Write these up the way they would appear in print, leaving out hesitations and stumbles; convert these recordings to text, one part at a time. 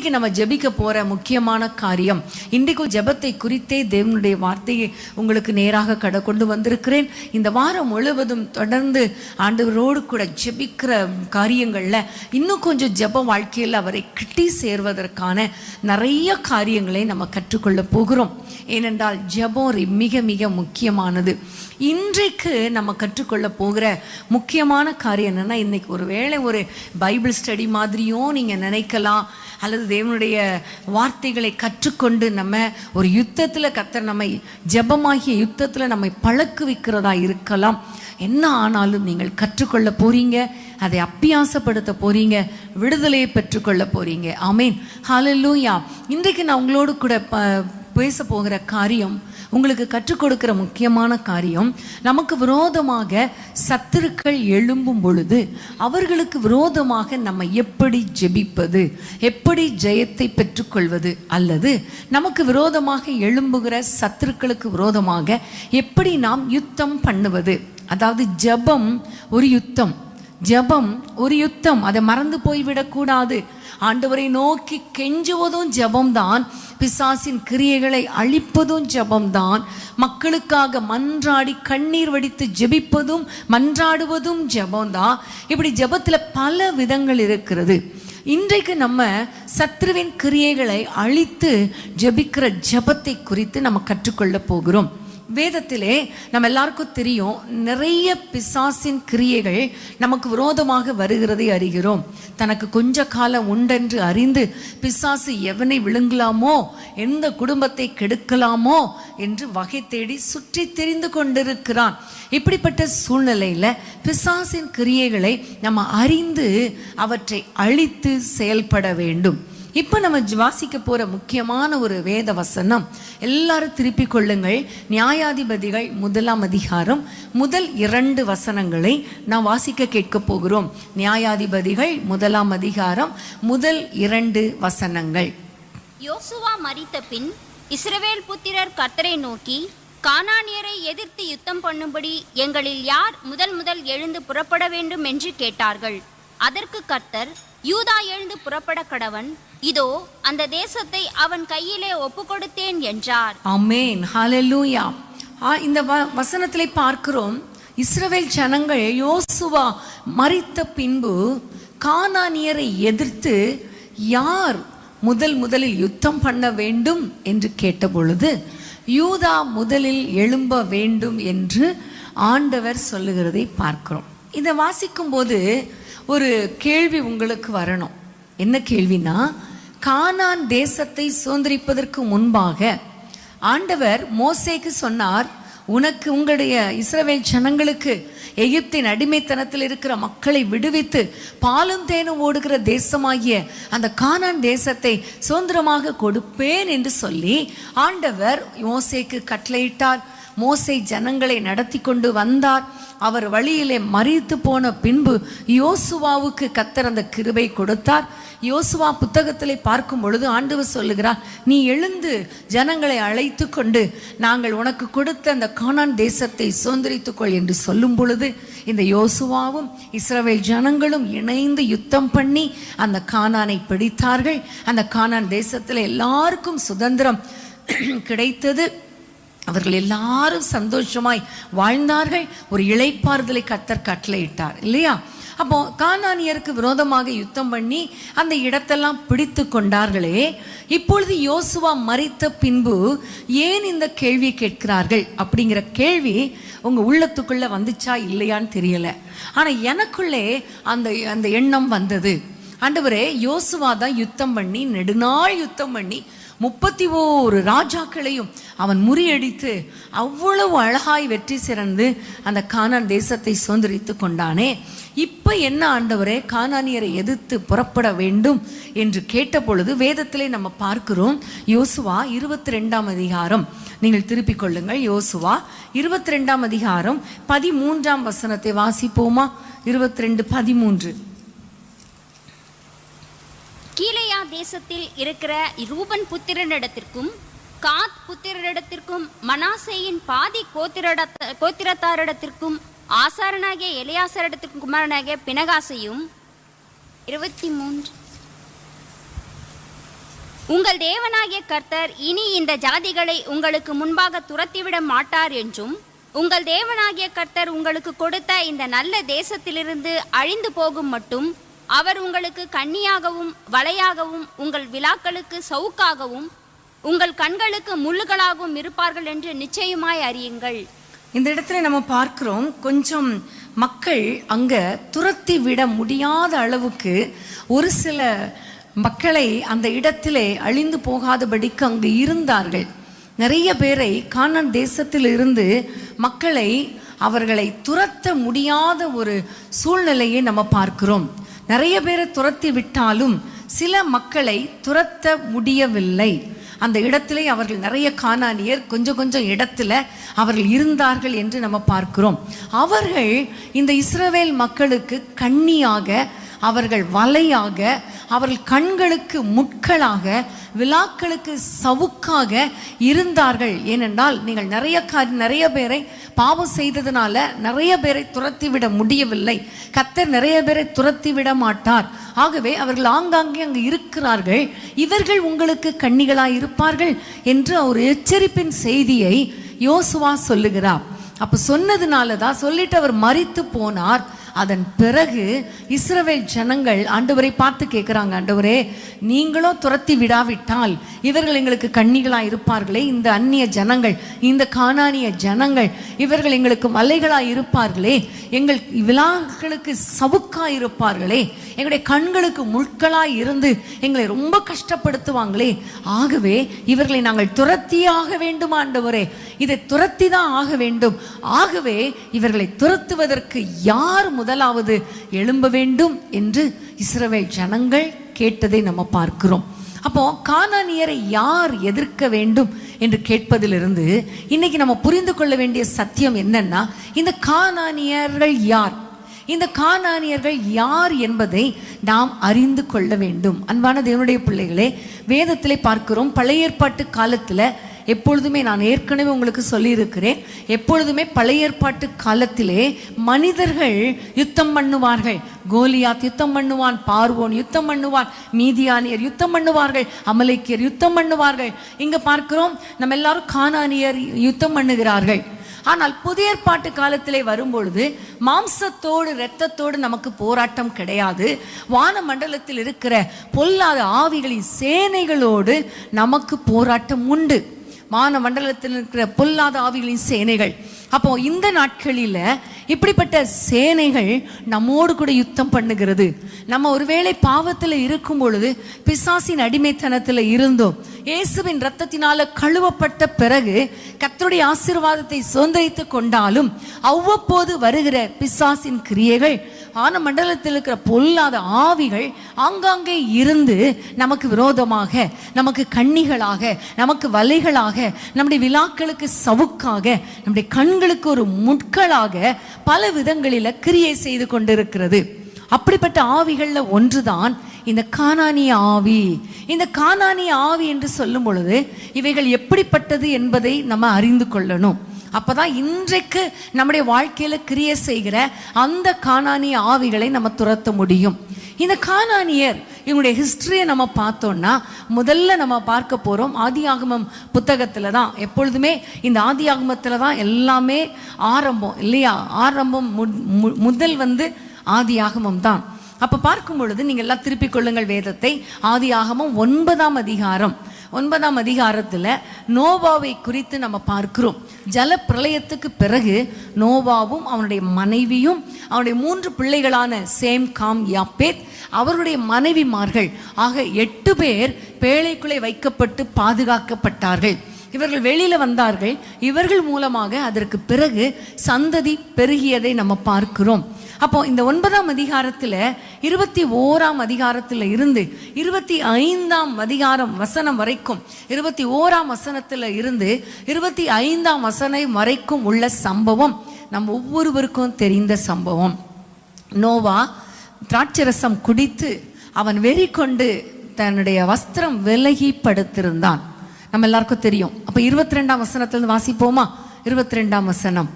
இன்றைக்கு நம்ம ஜெபிக்க போற முக்கியமான காரியம், இன்றைக்கு ஜெபத்தை குறித்தே தேவனுடைய வார்த்தையை உங்களுக்கு நேராக கொண்டு வந்திருக்கிறேன். இந்த வாரம் முழுவதும் தொடர்ந்து ஆண்டவரோடு கூட ஜெபிக்கிற காரியங்கள்ல இன்னும் கொஞ்சம் ஜெப வாழ்க்கையில் அவரை கிட்டி சேர்வதற்கான நிறைய காரியங்களை நம்ம கற்றுக்கொள்ள போகிறோம். ஏனென்றால் ஜெபம் மிக மிக முக்கியமானது. இன்றைக்கு நம்ம கற்றுக்கொள்ள போகிற முக்கியமான காரியம் என்னன்னா, இன்னைக்கு ஒருவேளை ஒரு பைபிள் ஸ்டடி மாதிரியும் நீங்க நினைக்கலாம், அல்லது தேவனுடைய வார்த்தைகளை கற்றுக்கொண்டு நம்ம ஒரு யுத்தத்தில் கர்த்தர் நம்மை ஜெபமாகிய யுத்தத்தில் நம்மை பழக்குவிக்கிறதா இருக்கலாம். என்ன ஆனாலும் நீங்கள் கற்றுக்கொள்ள போறீங்க, அதை அப்பியாசப்படுத்த போறீங்க, விடுதலையை பெற்றுக்கொள்ள போறீங்க. ஆமேன், ஹல்லேலூயா. இன்றைக்கு நான் உங்களோடு கூட பேச போகிற காரியம், உங்களுக்கு கற்றுக் கொடுக்கிற முக்கியமான காரியம், நமக்கு விரோதமாக சத்துருக்கள் எழும்பும் பொழுது அவர்களுக்கு விரோதமாக நம்ம எப்படி ஜெபிப்பது, எப்படி ஜெயத்தை பெற்றுக்கொள்வது, அல்லது நமக்கு விரோதமாக எழும்புகிற சத்துருக்களுக்கு விரோதமாக எப்படி நாம் யுத்தம் பண்ணுவது. அதாவது ஜெபம் ஒரு யுத்தம், ஜெபம் ஒரு யுத்தம், அதை மறந்து போய்விடக்கூடாது. ஆண்டவரை நோக்கி கெஞ்சுவதும் ஜெபம்தான், பிசாசின் கிரியைகளை அழிப்பதும் ஜெபம்தான், மக்களுக்காக மன்றாடி கண்ணீர் வடித்து ஜெபிப்பதும் மன்றாடுவதும் ஜெபம்தான். இப்படி ஜெபத்துல பல விதங்கள் இருக்கிறது. இன்றைக்கு நம்ம சத்ருவின் கிரியைகளை அழித்து ஜெபிக்கிற ஜெபத்தை குறித்து நம்ம கற்றுக்கொள்ள போகிறோம். வேதத்திலே நம்ம எல்லாருக்கும் தெரியும், நிறைய பிசாசின் கிரியைகள் நமக்கு விரோதமாக வருகிறதை அறிகிறோம். தனக்கு கொஞ்ச காலம் உண்டென்று அறிந்து பிசாசு எவனை விழுங்கலாமோ, எந்த குடும்பத்தை கெடுக்கலாமோ என்று வகை தேடி சுற்றி தெரிந்து கொண்டிருக்கிறான். இப்படிப்பட்ட சூழ்நிலையில பிசாசின் கிரியைகளை நம்ம அறிந்து அவற்றை அழித்து செயல்பட வேண்டும். இப்போ நம்ம வாசிக்க போற முக்கியமான ஒரு வேத வசனம், எல்லாரும் திருப்பிக் கொள்ளுங்கள். நியாயாதிபதிகள் 1ஆம் அதிகாரம் முதல் 2 வசனங்களை நான் வாசிக்க கேட்க போகிறோம். நியாயாதிபதிகள் 1ஆம் அதிகாரம் முதல் 2 வசனங்கள். யோசுவா மரித்த பின் இஸ்ரவேல் புத்திரர் கர்த்தரை நோக்கி, கானானியரை எதிர்த்து யுத்தம் பண்ணும்படி எங்களில் யார் முதல் எழுந்து புறப்பட வேண்டும் என்று கேட்டார்கள். அதற்கு கர்த்தர், யூதா எழுந்து புறப்பட கடவன், இதோ அந்த தேசத்தை அவன் கையிலே ஒப்பு கொடுத்தேன் என்றார். ஆமென், ஹல்லேலூயா. இந்த வசனத்திலே பார்க்கிறோம், இஸ்ரவேல் ஜனங்கள் யோசுவா மரித்த பின்பு கானானியரை எதிர்த்து யார் முதலில் யுத்தம் பண்ண வேண்டும் என்று கேட்டபொழுது யூதா முதலில் எழும்ப வேண்டும் என்று ஆண்டவர் சொல்லுகிறதை பார்க்கிறோம். இதை வாசிக்கும் போது ஒரு கேள்வி உங்களுக்கு வரணும். என்ன கேள்வினா, கானான் தேசத்தை சுதந்திரிப்பதற்கு முன்பாக ஆண்டவர் மோசேக்கு சொன்னார், உனக்கு உங்களுடைய இஸ்ரவேல் ஜனங்களுக்கு எகிப்தின் அடிமைத்தனத்தில் இருக்கிற மக்களை விடுவித்து பாலும் தேனும் ஓடுகிற தேசமாகிய அந்த கானான் தேசத்தை சுதந்திரமாக கொடுப்பேன் என்று சொல்லி ஆண்டவர் மோசேக்கு கட்டளையிட்டார். மோசே ஜனங்களை நடத்தி கொண்டு வந்தார். அவர் வழியிலே மரித்து போன பின்பு யோசுவாவுக்கு கர்த்தர் அந்த கிருபை கொடுத்தார். யோசுவா புத்தகத்திலே பார்க்கும் பொழுது ஆண்டவர் சொல்லுகிறார், நீ எழுந்து ஜனங்களை அழைத்து கொண்டு நாங்கள் உனக்கு கொடுத்த அந்த கானான் தேசத்தை சுதந்திரித்துக்கொள் என்று சொல்லும் பொழுது இந்த யோசுவாவும் இஸ்ரவேல் ஜனங்களும் இணைந்து யுத்தம் பண்ணி அந்த கானானை பிடித்தார்கள். அந்த கானான் தேசத்தில் எல்லாருக்கும் சுதந்திரம் கிடைத்தது. அவர்கள் எல்லாரும் சந்தோஷமாய் வாழ்ந்தார்கள். ஒரு இளைப்பாறுதலை கர்த்தர் கட்டளையிட்டார் இல்லையா? அப்போ கானானியருக்கு விரோதமாக யுத்தம் பண்ணி அந்த இடத்தெல்லாம் பிடித்து கொண்டார்களே. இப்பொழுது யோசுவா மரித்த பின்பு ஏன் இந்த கேள்வி கேட்கிறார்கள் அப்படிங்கிற கேள்வி உங்க உள்ளத்துக்குள்ள வந்துச்சா இல்லையான்னு தெரியல. ஆனா எனக்குள்ளே அந்த எண்ணம் வந்தது. ஆண்டவரே, யோசுவா தான் யுத்தம் பண்ணி நெடுநாள் யுத்தம் பண்ணி 31 ராஜாக்களையும் அவன் முறியடித்து அவ்வளவு அழகாய் வெற்றி சிறந்து அந்த கானான் தேசத்தை சுதந்திரித்து கொண்டானே. இப்ப என்ன ஆண்டவரே, கானானியரை எதிர்த்து புறப்பட வேண்டும் என்று கேட்ட பொழுது வேதத்திலே நம்ம பார்க்கிறோம். யோசுவா 22ஆம் அதிகாரம், நீங்கள் திருப்பிக் கொள்ளுங்கள். யோசுவா 22ஆம் அதிகாரம் 13ஆம் வசனத்தை வாசிப்போமா? 22:13. கீலேயா தேசத்தில் இருக்கிற ரூபன் புத்திரனிடத்திற்கும் காத் புத்திரரிடத்திற்கும் மனாசேயின் பாதி கோத்திரத்தாரிடத்திற்கும் ஆசாரனாகிய எலியாசரிடத்திற்கும் குமாரனாகிய பினகாசையும் 23 உங்கள் தேவனாகிய கர்த்தர் இனி இந்த ஜாதிகளை உங்களுக்கு முன்பாக துரத்திவிட மாட்டார் என்றும், உங்கள் தேவனாகிய கர்த்தர் உங்களுக்கு கொடுத்த இந்த நல்ல தேசத்திலிருந்து அழிந்து போகும் மட்டும் அவர் உங்களுக்கு கண்ணியாகவும் வலையாகவும் உங்கள் விழாக்களுக்கு சவுக்காகவும் உங்கள் கண்களுக்கு முள்ளுகளாகவும் இருப்பார்கள் என்று நிச்சயமாய் அறியுங்கள். இந்த இடத்துல நம்ம பார்க்கிறோம், கொஞ்சம் மக்கள் அங்க துரத்தி விட முடியாத அளவுக்கு ஒரு சில மக்களை அந்த இடத்திலே அழிந்து போகாதபடிக்கு அங்கு இருந்தார்கள். நிறைய பேரை கானான் தேசத்தில் இருந்து மக்களை அவர்களை துரத்த முடியாத ஒரு சூழ்நிலையை நம்ம பார்க்கிறோம். நிறைய பேரை துரத்தி விட்டாலும் சில மக்களை துரத்த முடியவில்லை. அந்த இடத்திலே அவர்கள் நிறைய கானானியர் கொஞ்சம் கொஞ்சம் இடத்துல அவர்கள் இருந்தார்கள் என்று நம்ம பார்க்கிறோம். அவர்கள் இந்த இஸ்ரவேல் மக்களுக்கு கண்ணியாக, அவர்கள் வலையாக, அவர்கள் கண்களுக்கு முட்களாக, விழாக்களுக்கு சவுக்காக இருந்தார்கள். ஏனென்றால் நீங்கள் நிறைய பேரை பாவம் செய்ததுனால நிறைய பேரை துரத்தி விட முடியவில்லை. கர்த்தர் நிறைய பேரை துரத்தி விட மாட்டார். ஆகவே அவர்கள் ஆங்காங்கே அங்கு இருக்கிறார்கள். இவர்கள் உங்களுக்கு கண்ணிகளாய் இருப்பார்கள் என்று ஒரு எச்சரிப்பின் செய்தியை யோசுவா சொல்லுகிறார். அப்ப சொன்னதுனால தான் சொல்லிட்டு அவர் மரித்து போனார். அதன் பிறகு இஸ்ரவேல் ஜனங்கள் ஆண்டவரை பார்த்து கேட்குறாங்க, ஆண்டவரே நீங்களும் துரத்தி விடாவிட்டால் இவர்கள் எங்களுக்கு கண்ணிகளாக இருப்பார்களே, இந்த அந்நிய ஜனங்கள், இந்த கானானிய ஜனங்கள், இவர்கள் எங்களுக்கு மலைகளாக இருப்பார்களே, எங்கள் விழாக்களுக்கு சவுக்காக இருப்பார்களே, எங்களுடைய கண்களுக்கு முட்களாய் இருந்து எங்களை ரொம்ப கஷ்டப்படுத்துவாங்களே, ஆகவே இவர்களை நாங்கள் துரத்தியாக வேண்டும் ஆண்டவரே, இதை துரத்தி தான் ஆக வேண்டும். ஆகவே இவர்களை துரத்துவதற்கு யார் முதலாவது எழும்ப வேண்டும் என்று இஸ்ரவேல் ஜனங்கள் கேட்டதை நம்ம பார்க்கிறோம். அப்போ கானானியரை யார் எதிர்க்க வேண்டும் என்று கேட்பதிலிருந்து இன்னைக்கு நம்ம புரிந்து கொள்ள வேண்டிய சத்தியம் என்னன்னா, இந்த கானானியர்கள் யார், இந்த கானானியர்கள் யார் என்பதை நாம் அறிந்து கொள்ள வேண்டும். அன்பான தேவனுடைய பிள்ளைகளே, வேதத்திலே பார்க்கிறோம், பழைய ஏற்பாட்டு காலத்தில் எப்பொழுதுமே, நான் ஏற்கனவே உங்களுக்கு சொல்லியிருக்கிறேன், எப்பொழுதுமே பழைய ஏற்பாட்டு காலத்திலே மனிதர்கள் யுத்தம் பண்ணுவார்கள். கோலியாத் யுத்தம் பண்ணுவான், பார்வோன் யுத்தம் பண்ணுவான், மீதியானியர் யுத்தம் பண்ணுவார்கள், அமலேக்கியர் யுத்தம் பண்ணுவார்கள். இங்க பார்க்கிறோம் நம்ம எல்லாரும் கானானியர் யுத்தம் பண்ணுகிறார்கள். ஆனால் புதிய ஏற்பாட்டு காலத்திலே வரும்பொழுது மாம்சத்தோடு இரத்தத்தோடு நமக்கு போராட்டம் கிடையாது. வான மண்டலத்தில் இருக்கிற பொல்லாத ஆவிகளின் சேனைகளோடு நமக்கு போராட்டம் உண்டு. வான மண்டலத்தில் இருக்கிற பொல்லாத ஆவிகளின் சேனைகள். அப்போ இந்த நாட்களில் இப்படிப்பட்ட சேனைகள் நம்மோடு கூட யுத்தம் பண்ணுகிறது. நம்ம ஒருவேளை பாவத்தில் இருக்கும் பொழுது, பிசாசின் அடிமைத்தனத்தில் இருந்தோம், இயேசுவின் இரத்தத்தினால கழுவப்பட்ட பிறகு கர்த்தருடைய ஆசீர்வாதத்தை சுதந்திரித்து கொண்டாலும் அவ்வப்போது வருகிற பிசாசின் கிரியைகள், ஆன மண்டலத்தில் இருக்கிற பொல்லாத ஆவிகள் ஆங்காங்கே இருந்து நமக்கு விரோதமாக, நமக்கு கண்ணிகளாக, நமக்கு வலைகளாக, நம்முடைய விழாக்களுக்கு சவுக்காக, நம்முடைய கண்களுக்கு ஒரு முட்களாக பல விதங்களில் கிரியை செய்து கொண்டிருக்கிறது. அப்படிப்பட்ட ஆவிகள்ல ஒன்றுதான் இந்த கானானிய ஆவி. இந்த கானானிய ஆவி என்று சொல்லும் பொழுது இவைகள் எப்படிப்பட்டது என்பதை நம்ம அறிந்து கொள்ளணும். அப்பதான் இன்றைக்கு நம்முடைய வாழ்க்கையில கிரியை செய்கிற அந்த கானானிய ஆவிகளை நம்ம துரத்த முடியும். இந்த கானானியர் இவங்களுடைய ஹிஸ்டரியை நம்ம பார்த்தோம்னா, முதல்ல நம்ம பார்க்க போறோம் ஆதியாகமம் புத்தகத்துல தான். எப்பொழுதுமே இந்த ஆதியாகமத்துல தான் எல்லாமே ஆரம்பம் இல்லையா? ஆரம்பம் முதல் ஆதியாகமம் தான். அப்ப பார்க்கும் பொழுது நீங்க எல்லாம் திருப்பிக் கொள்ளுங்கள் வேதத்தை. ஆதியாகமம் 9ஆம் அதிகாரம். 9ஆம் அதிகாரத்துல நோவாவை குறித்து நம்ம பார்க்கிறோம். ஜல பிரளயத்துக்கு பிறகு நோவாவும் அவனுடைய மனைவியும் அவனுடைய 3 பிள்ளைகளான சேம், காம், யாப்பேத், அவருடைய மனைவிமார்கள் ஆக 8 பேர் பேழைக்குள்ளே வைக்கப்பட்டு பாதுகாக்கப்பட்டார்கள். இவர்கள் வெளியில வந்தார்கள். இவர்கள் மூலமாக அதற்கு பிறகு சந்ததி பெருகியதை நம்ம பார்க்கிறோம். அப்போ இந்த 9ஆம் அதிகாரத்துல 21ஆம் அதிகாரத்துல இருந்து 25ஆம் அதிகாரம் வசனம் வரைக்கும், 21ஆம் வசனத்துல இருந்து 25ஆம் வசனம் வரைக்கும் உள்ள சம்பவம் நம்ம ஒவ்வொருவருக்கும் தெரிந்த சம்பவம். நோவா திராட்சரசம் குடித்து அவன் வெறி கொண்டு தன்னுடைய வஸ்திரம் விலகி படுத்திருந்தான். நம்ம எல்லாருக்கும் தெரியும். அப்ப 22ஆம் வசனத்திலிருந்து வாசிப்போமா? 22ஆம் வசனம்.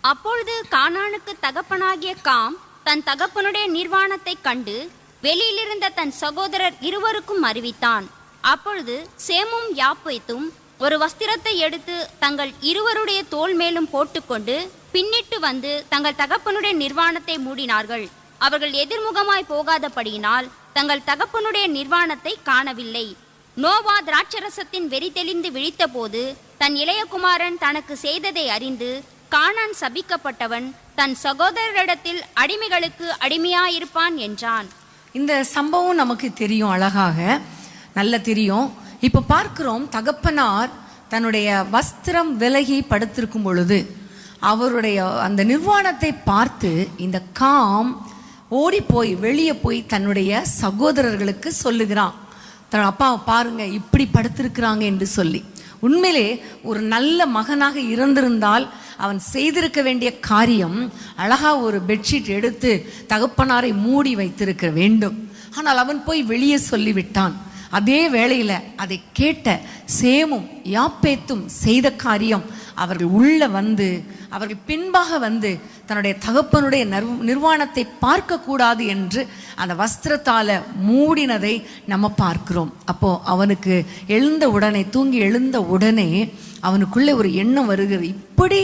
அப்பொழுது கானானுக்கு தகப்பனாகிய காம் தன் தகப்பனுடைய நிர்வாணத்தை கண்டு வெளியிலிருந்த தன் சகோதரர் இருவருக்கும் அறிவித்தான். அப்பொழுது சேமும் யாப்பேத்தும் ஒரு வஸ்திரத்தை எடுத்து தங்கள் இருவருடைய தோள் மேலும் போட்டுக்கொண்டு பின்னிட்டு வந்து தங்கள் தகப்பனுடைய நிர்வாணத்தை மூடினார்கள். அவர்கள் எதிர்முகமாய் போகாதபடியினால் தங்கள் தகப்பனுடைய நிர்வாணத்தை காணவில்லை. நோவா திராட்சரசத்தின் வெறி தெளிந்து விழித்தபோது தன் இளையகுமாரன் தனக்கு செய்ததை அறிந்து, கானான் சபிக்கப்பட்டவன், தன் சகோதரரிடத்தில் அடிமைகளுக்கு அடிமையாயிருப்பான் என்றான். இந்த சம்பவம் நமக்கு தெரியும், அழகாக நல்ல தெரியும். இப்போ பார்க்கிறோம், தகப்பனார் தன்னுடைய வஸ்திரம் விலகி படுத்திருக்கும் பொழுது அவருடைய அந்த நிர்வாணத்தை பார்த்து இந்த காம் ஓடி போய் வெளியே போய் தன்னுடைய சகோதரர்களுக்கு சொல்லுகிறான், தன் அப்பாவை பாருங்க இப்படி படுத்திருக்கிறாங்க என்று சொல்லி. உண்மையிலே ஒரு நல்ல மகனாக இருந்திருந்தால் அவன் செய்திருக்க வேண்டிய காரியம் அழகா ஒரு பெட்ஷீட் எடுத்து தகப்பனாரை மூடி வைத்திருக்க வேண்டும். ஆனால் அவன் போய் வெளியே சொல்லிவிட்டான். அதே வேளையில அதை கேட்ட சேமும் யாப்பேத்தும் செய்த காரியம், அவர்கள் உள்ள வந்து அவர்கள் பின்பாக வந்து தன்னுடைய தகப்பனுடைய நிர்வாணத்தை பார்க்க கூடாது என்று அந்த வஸ்திரத்தால மூடினதை நம்ம பார்க்கிறோம். அப்போ அவனுக்கு தூங்கி எழுந்த உடனே அவனுக்குள்ளே ஒரு எண்ணம் வருகிறது, இப்படி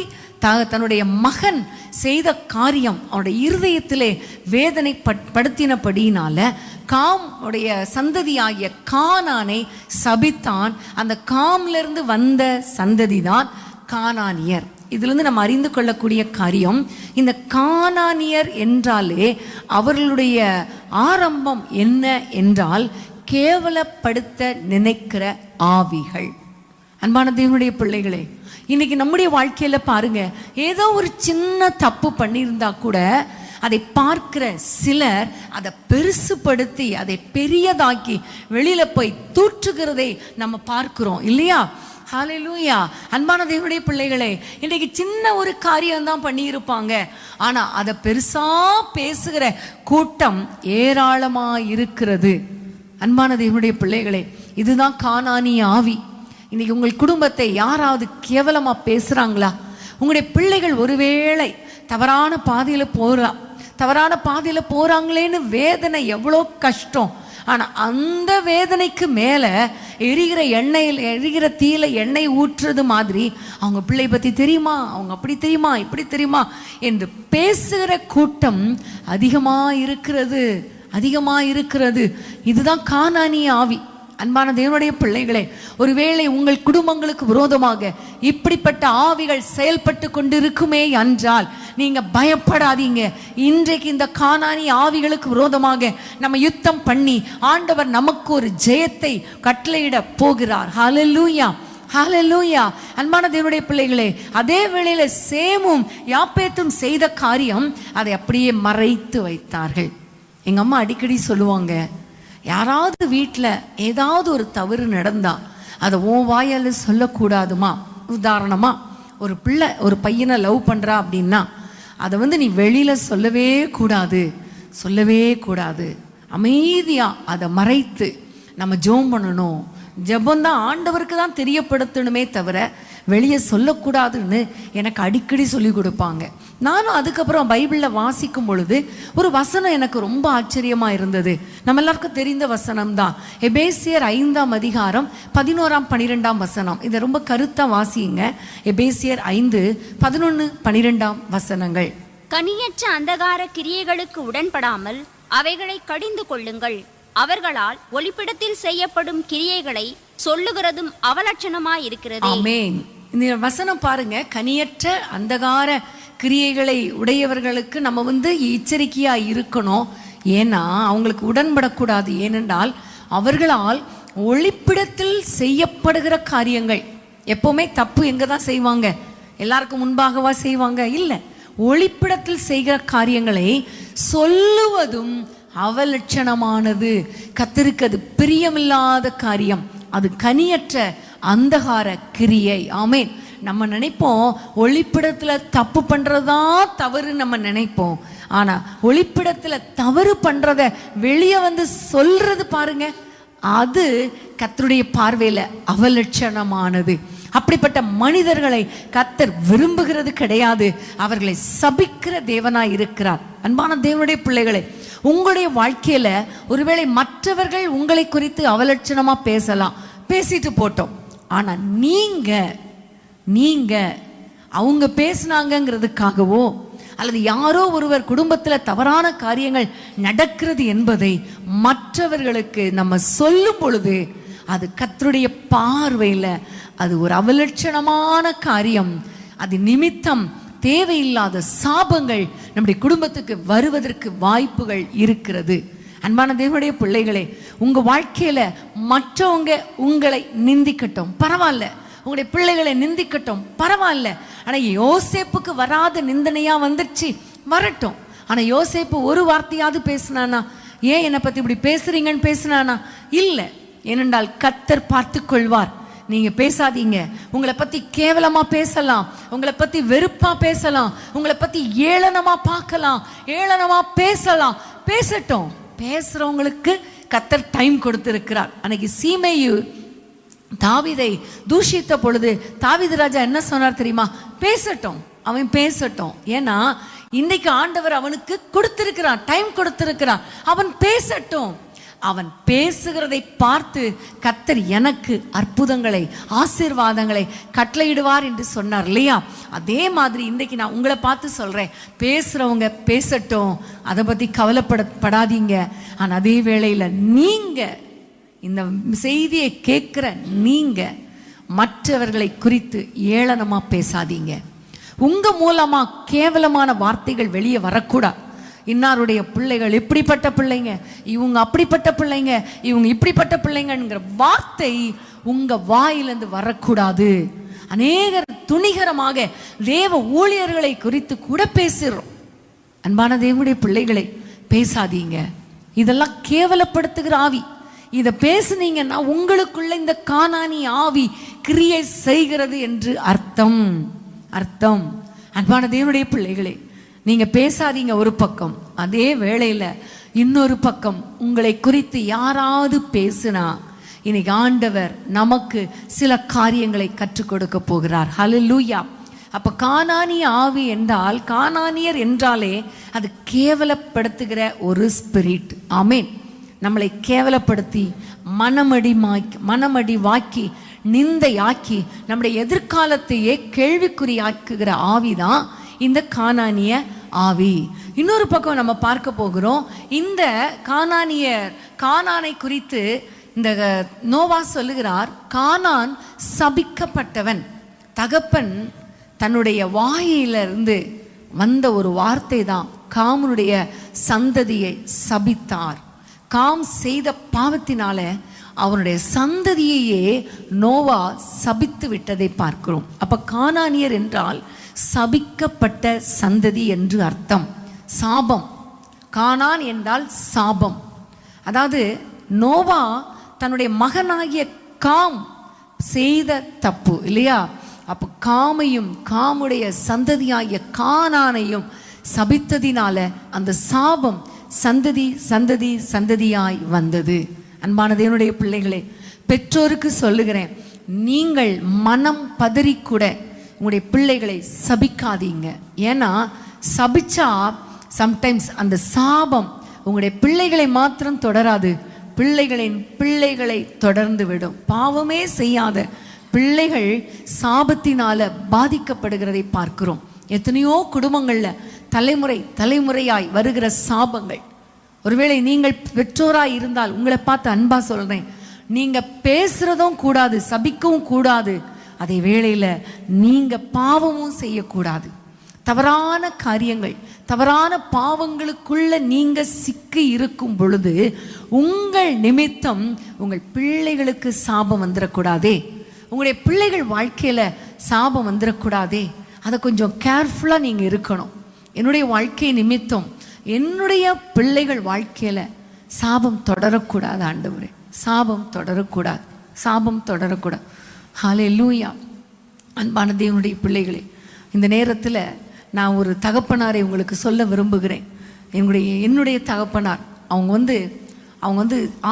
தன்னுடைய மகன் செய்த காரியம் அவனுடைய இருதயத்திலே வேதனை படுத்தினபடியினால காமுடைய சந்ததியாகிய கானானை சபித்தான். அந்த காம்லிருந்து வந்த சந்ததி தான் கானானியர். இதிலிருந்து நம்ம அறிந்து கொள்ளக்கூடிய காரியம், இந்த கானானியர் என்றாலே அவர்களுடைய ஆரம்பம் என்ன என்றால் கேவலப்படுத்த நினைக்கிற ஆவிகள். அன்பான தேவனுடைய பிள்ளைகளே, இன்னைக்கு நம்முடைய வாழ்க்கையில பாருங்க, ஏதோ ஒரு சின்ன தப்பு பண்ணியிருந்தா கூட அதை பார்க்கிற சிலர் அதை பெருசுபடுத்தி அதை பெரியதாக்கி வெளியில போய் தூற்றுகிறதை நம்ம பார்க்கிறோம் இல்லையா? ஹல்லேலூயா. அன்பான தேவனுடைய பிள்ளைகளே, இன்றைக்கு சின்ன ஒரு காரியம் தான் பண்ணியிருப்பாங்க, ஆனா அதை பெருசா பேசுகிற கூட்டம் ஏராளமா இருக்கிறது. அன்பான தேவனுடைய பிள்ளைகளே, இதுதான் கானானிய ஆவி. இன்னைக்கு உங்கள் குடும்பத்தை யாராவது கேவலமா பேசுறாங்களா? உங்களுடைய பிள்ளைகள் ஒருவேளை தவறான பாதையில போறாங்களேன்னு வேதனை, எவ்வளோ கஷ்டம். ஆனா அந்த வேதனைக்கு மேல எரிகிற தீயில எண்ணெய் ஊற்றுறது மாதிரி அவங்க பிள்ளை பத்தி தெரியுமா, அவங்க அப்படி தெரியுமா, இப்படி தெரியுமா என்று பேசுகிற கூட்டம் அதிகமா இருக்கிறது. இதுதான் கானானிய ஆவி. அன்பான தேவனுடைய பிள்ளைகளே, ஒருவேளை உங்கள் குடும்பங்களுக்கு விரோதமாக இப்படிப்பட்ட ஆவிகள் செயல்பட்டு கொண்டிருக்குமே என்றால் நீங்க பயப்படாதீங்க. இன்றைக்கு இந்த கானானி ஆவிகளுக்கு விரோதமாக நம்ம யுத்தம் பண்ணி ஆண்டவர் நமக்கு ஒரு ஜெயத்தை கட்டளையிட போகிறார். ஹல்லேலூயா, ஹல்லேலூயா. அன்பான தேவனுடைய பிள்ளைகளே, அதே வேளையில சேமும் யாப்பேத்தும் செய்த காரியம் அதை அப்படியே மறைத்து வைத்தார்கள். எங்க அம்மா அடிக்கடி சொல்லுவாங்க, யாராவது வீட்டில் ஏதாவது ஒரு தவறு நடந்தா அதை உன் வாயால் சொல்லக்கூடாதுமா. உதாரணமா, ஒரு பையனை லவ் பண்றா அப்படின்னா அதை நீ வெளியில சொல்லவே கூடாது. அமைதியா அதை மறைத்து நம்ம ஜெபம் பண்ணணும். ஜெபந்தான் ஆண்டவருக்கு தான் தெரியப்படுத்தணுமே தவிர வெளியே சொல்லக்கூடாதுன்னு எனக்கு அடிக்கடி சொல்லி கொடுப்பாங்க. நானும் அதுக்கப்புறம் பைபிளில் வாசிக்கும் பொழுது ஒரு வசனம் எனக்கு ரொம்ப ஆச்சரியமா இருந்தது. நம்ம எல்லாருக்கும் தெரிந்த வசனம் தான், எபேசியர் 5ஆம் அதிகாரம் 11ஆம் 12ஆம் வசனம். இதை ரொம்ப கருத்தா வாசியுங்க. எபேசியர் 5:11-12 வசனங்கள். கனியற்ற அந்தகார கிரியைகளுக்கு உடன்படாமல் அவைகளை கடிந்து கொள்ளுங்கள். அவர்களால் ஒளிப்பிடத்தில் செய்யப்படும் கிரியைகளை சொல்லுகிறதும் அவலட்சணமாயிருக்கிறது. ஆமென். இந்த வசனம் பாருங்க, கனியற்ற அந்தகார கிரியைகளை உடையவர்களுக்கு நம்ம எச்சரிக்கையா இருக்கணும். ஏன்னா அவங்களுக்கு உடன்படக்கூடாது. ஏனென்றால் அவர்களால் ஒளிப்பிடத்தில் செய்யப்படுகிற காரியங்கள், எப்பவுமே தப்பு எங்க தான் செய்வாங்க? எல்லாருக்கும் முன்பாகவா செய்வாங்க? இல்லை, ஒளிப்பிடத்தில் செய்கிற காரியங்களை சொல்லுவதும் அவலட்சணமானது, கர்த்தருக்கு அது பிரியமில்லாத காரியம், அது கனியற்ற அந்தகார கிரியை. ஆமென். நம்ம நினைப்போம் ஒளிப்பிடத்துல தப்பு பண்றதுதான் தவறு நம்ம நினைப்போம். ஆனா ஒளிப்பிடத்துல தவறு பண்றத வெளியே சொல்றது பாருங்க, அது கர்த்தருடைய பார்வையில அவலட்சணமானது. அப்படிப்பட்ட மனிதர்களை கர்த்தர் விரும்புகிறது கிடையாது. அவர்களை சபிக்கிற தேவனாய் இருக்கிறார். அன்பான தேவனுடைய பிள்ளைகளே, உங்களுடைய வாழ்க்கையில ஒருவேளை மற்றவர்கள் உங்களை குறித்து அவலட்சணமா பேசலாம், பேசிட்டு போட்டோம். ஆனா நீங்க அவங்க பேசினாங்கிறதுக்காகவோ அல்லது யாரோ ஒருவர் குடும்பத்துல தவறான காரியங்கள் நடக்கிறது என்பதை மற்றவர்களுக்கு நம்ம சொல்லும் பொழுது அது கர்த்தருடைய பார்வையில அது ஒரு அவலட்சணமான காரியம். அது நிமித்தம் தேவையில்லாத சாபங்கள் நம்முடைய குடும்பத்துக்கு வருவதற்கு வாய்ப்புகள் இருக்கிறது. அன்பான தேவனுடைய பிள்ளைகளே, உங்க வாழ்க்கையில மற்றவங்க உங்களை நிந்திக்கட்டும் பரவாயில்ல, உங்களுடைய பிள்ளைகளை நிந்திக்கட்டும் பரவாயில்ல. ஆனா யோசேப்புக்கு வராத நிந்தனையா வந்துருச்சு, வரட்டும். ஆனா யோசேப்பு ஒரு வார்த்தையாவது பேசினானா? ஏன் என்னை பத்தி இப்படி பேசுறீங்கன்னு பேசினானா? இல்ல. ஏனென்றால் கர்த்தர் பார்த்து கொள்வார். நீங்க பேசாதீங்க. உங்களை பத்தி கேவலமா பேசலாம், உங்களை பத்தி வெறுப்பா பேசலாம், உங்களை பத்தி ஏளனமா பார்க்கலாம், ஏளனமா பேசலாம், பேசட்டும். பேசுறவங்களுக்கு கர்த்தர் டைம் கொடுத்திருக்கிறார். அன்னைக்கு சீமேயு தாவீதை தூஷித்த பொழுது தாவீது ராஜா என்ன சொன்னார் தெரியுமா? பேசட்டும், அவன் பேசட்டும். ஏன்னா இன்னைக்கு ஆண்டவர் அவனுக்கு கொடுத்திருக்கிறான், டைம் கொடுத்திருக்கிறான், அவன் பேசட்டும். அவன் பேசுகிறதை பார்த்து கர்த்தர் எனக்கு அற்புதங்களை ஆசீர்வாதங்களை கட்டளையிடுவார் என்று சொன்னார் இல்லையா? அதே மாதிரி இன்றைக்கு நான் உங்களை பார்த்து சொல்றேன், பேசுறவங்க பேசட்டும், அதை பத்தி கவலைப்படாதீங்க. ஆனா அதே வேளையில நீங்க இந்த செய்தியை கேட்கிற நீங்க மற்றவர்களை குறித்து ஏளனமா பேசாதீங்க. உங்க மூலமா கேவலமான வார்த்தைகள் வெளியே வரக்கூடாது. இன்னாருடைய பிள்ளைகள் இப்படிப்பட்ட பிள்ளைங்க, இவங்க அப்படிப்பட்ட பிள்ளைங்க, இவங்க இப்படிப்பட்ட பிள்ளைங்கிற வார்த்தை உங்க வாயிலிருந்து வரக்கூடாது. அநேகர் துணிகரமாக தேவ ஊழியர்களை குறித்து கூட பேசுறோம். அன்பான தேவனுடைய பிள்ளைகளை பேசாதீங்க. இதெல்லாம் கேவலப்படுத்துகிற ஆவி. இதை பேசுனீங்கன்னா உங்களுக்குள்ள இந்த கானானி ஆவி கிரியை செய்கிறது என்று அர்த்தம். அன்பான தேவனுடைய பிள்ளைகளே, நீங்க பேசாதீங்க ஒரு பக்கம், அதே வேளையில இன்னொரு பக்கம் உங்களை குறித்து யாராவது பேசுனா இன்னைக்கு ஆண்டவர் நமக்கு சில காரியங்களை கற்றுக் கொடுக்க போகிறார். ஹல்லேலூயா. அப்ப கானானிய ஆவி என்றால், கானானியர் என்றாலே அது கேவலப்படுத்துகிற ஒரு ஸ்பிரிட். ஆமேன். நம்மளை கேவலப்படுத்தி மனமடிவாக்கி நிந்தையாக்கி நம்முடைய எதிர்காலத்தையே கேள்விக்குறியாக்குகிற ஆவிதான் இந்த கானானிய ஆவி. இன்னொரு பக்கம் நம்ம பார்க்க போகிறோம். இந்த கானானை குறித்து இந்த நோவா சொல்லுகிறார், கானான் சபிக்கப்பட்டவன். தகப்பன் தன்னுடைய வாயிலிருந்து வந்த ஒரு வார்த்தை தான் காமனுடைய சந்ததியை சபித்தார். காம் செய்த பாவத்தினால அவனுடைய சந்ததியையே நோவா சபித்து விட்டதை பார்க்கிறோம். அப்ப கானானியர் என்றால் சபிக்கப்பட்ட சந்ததி என்று அர்த்தம். சாபம். கானான் என்றால் சாபம். அதாவது நோவா தன்னுடைய மகனாகிய காம் செய்த தப்பு இல்லையா? அப்ப காமையும் காமுடைய சந்ததியாகிய கானானையும் சபித்ததினால அந்த சாபம் சந்ததியாய் வந்தது. அன்பான தேவனுடைய பிள்ளைகளே, பெற்றோருக்கு சொல்லுகிறேன், நீங்கள் மனம் பதறி கூட உங்களுடைய பிள்ளைகளை சபிக்காதீங்க. ஏன்னா சபிச்சா சம்டைம்ஸ் அந்த சாபம் உங்களுடைய பிள்ளைகளை மாத்திரம் தொடராது, பிள்ளைகளை தொடர்ந்து விடும். பாவமே செய்யாத பிள்ளைகள் சாபத்தினால பாதிக்கப்படுகிறதை பார்க்கிறோம். எத்தனையோ குடும்பங்கள்ல தலைமுறையாய் வருகிற சாபங்கள். ஒருவேளை நீங்கள் பெற்றோராய் இருந்தால் உங்களை பார்த்து அன்பா சொல்றேன், நீங்க பேசுறதும் கூடாது, சபிக்கவும் கூடாது. அதே வேளையில நீங்க பாவமும் செய்யக்கூடாது. தவறான காரியங்கள், தவறான பாவங்களுக்குள்ள நீங்க சிக்கி இருக்கும் பொழுது உங்கள் நிமித்தம் உங்கள் பிள்ளைகளுக்கு சாபம் வந்துடக்கூடாதே, உங்களுடைய பிள்ளைகள் வாழ்க்கையில சாபம் வந்துடக்கூடாதே. அதை கொஞ்சம் கேர்ஃபுல்லா நீங்க இருக்கணும். என்னுடைய வாழ்க்கை நிமித்தம் என்னுடைய பிள்ளைகள் வாழ்க்கையில சாபம் தொடரக்கூடாது ஆண்டவரே, சாபம் தொடரக்கூடாது. ஹல்லேலூயா. அன்பான தேவனுடைய பிள்ளைகளே, இந்த நேரத்தில் நான் ஒரு தகப்பனாரை உங்களுக்கு சொல்ல விரும்புகிறேன். என்னுடைய தகப்பனார் அவங்க வந்து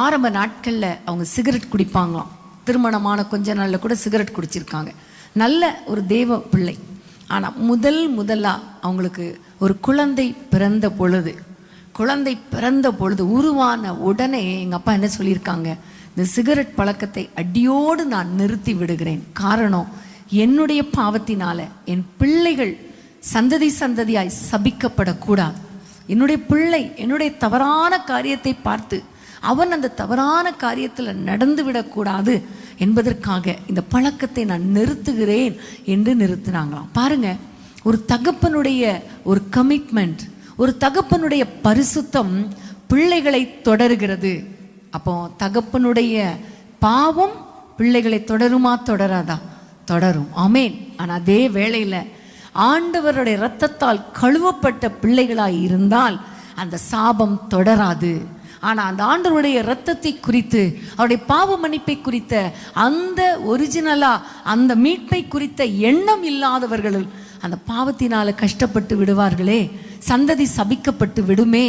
ஆரம்ப நாட்களில் அவங்க சிகரெட் குடிப்பாங்களாம். திருமணமான கொஞ்ச நாளில் கூட சிகரெட் குடிச்சிருக்காங்க. நல்ல ஒரு தேவ பிள்ளை. ஆனால் முதலாக அவங்களுக்கு ஒரு குழந்தை பிறந்த பொழுது உருவான உடனே எங்கள் அப்பா என்ன சொல்லியிருக்காங்க, இந்த சிகரெட் பழக்கத்தை அடியோடு நான் நிறுத்தி விடுகிறேன். காரணம், என்னுடைய பாவத்தினால என் பிள்ளைகள் சந்ததியாய் சபிக்கப்படக்கூடாது. என்னுடைய பிள்ளை என்னுடைய தவறான காரியத்தை பார்த்து அவன் அந்த தவறான காரியத்தில் நடந்து விடக்கூடாது என்பதற்காக இந்த பழக்கத்தை நான் நிறுத்துகிறேன் என்று நிறுத்தினாங்களாம். பாருங்க, ஒரு தகப்பனுடைய ஒரு கமிட்மெண்ட், ஒரு தகப்பனுடைய பரிசுத்தம் பிள்ளைகளை தொடருகிறது. அப்போ தகப்பனுடைய பாவம் பிள்ளைகளை தொடருமா தொடராதா? தொடரும். ஆமேன். ஆனால் அதே வேளையில் ஆண்டவருடைய இரத்தத்தால் கழுவப்பட்ட பிள்ளைகளாய் இருந்தால் அந்த சாபம் தொடராது. ஆனால் அந்த ஆண்டவருடைய இரத்தத்தை குறித்து, அவருடைய பாவ மன்னிப்பை குறித்த அந்த ஒரிஜினலாக அந்த மீட்பை குறித்த எண்ணம் இல்லாதவர்கள் அந்த பாவத்தினால கஷ்டப்பட்டு விடுவார்களே, சந்ததி சபிக்கப்பட்டு விடுமே.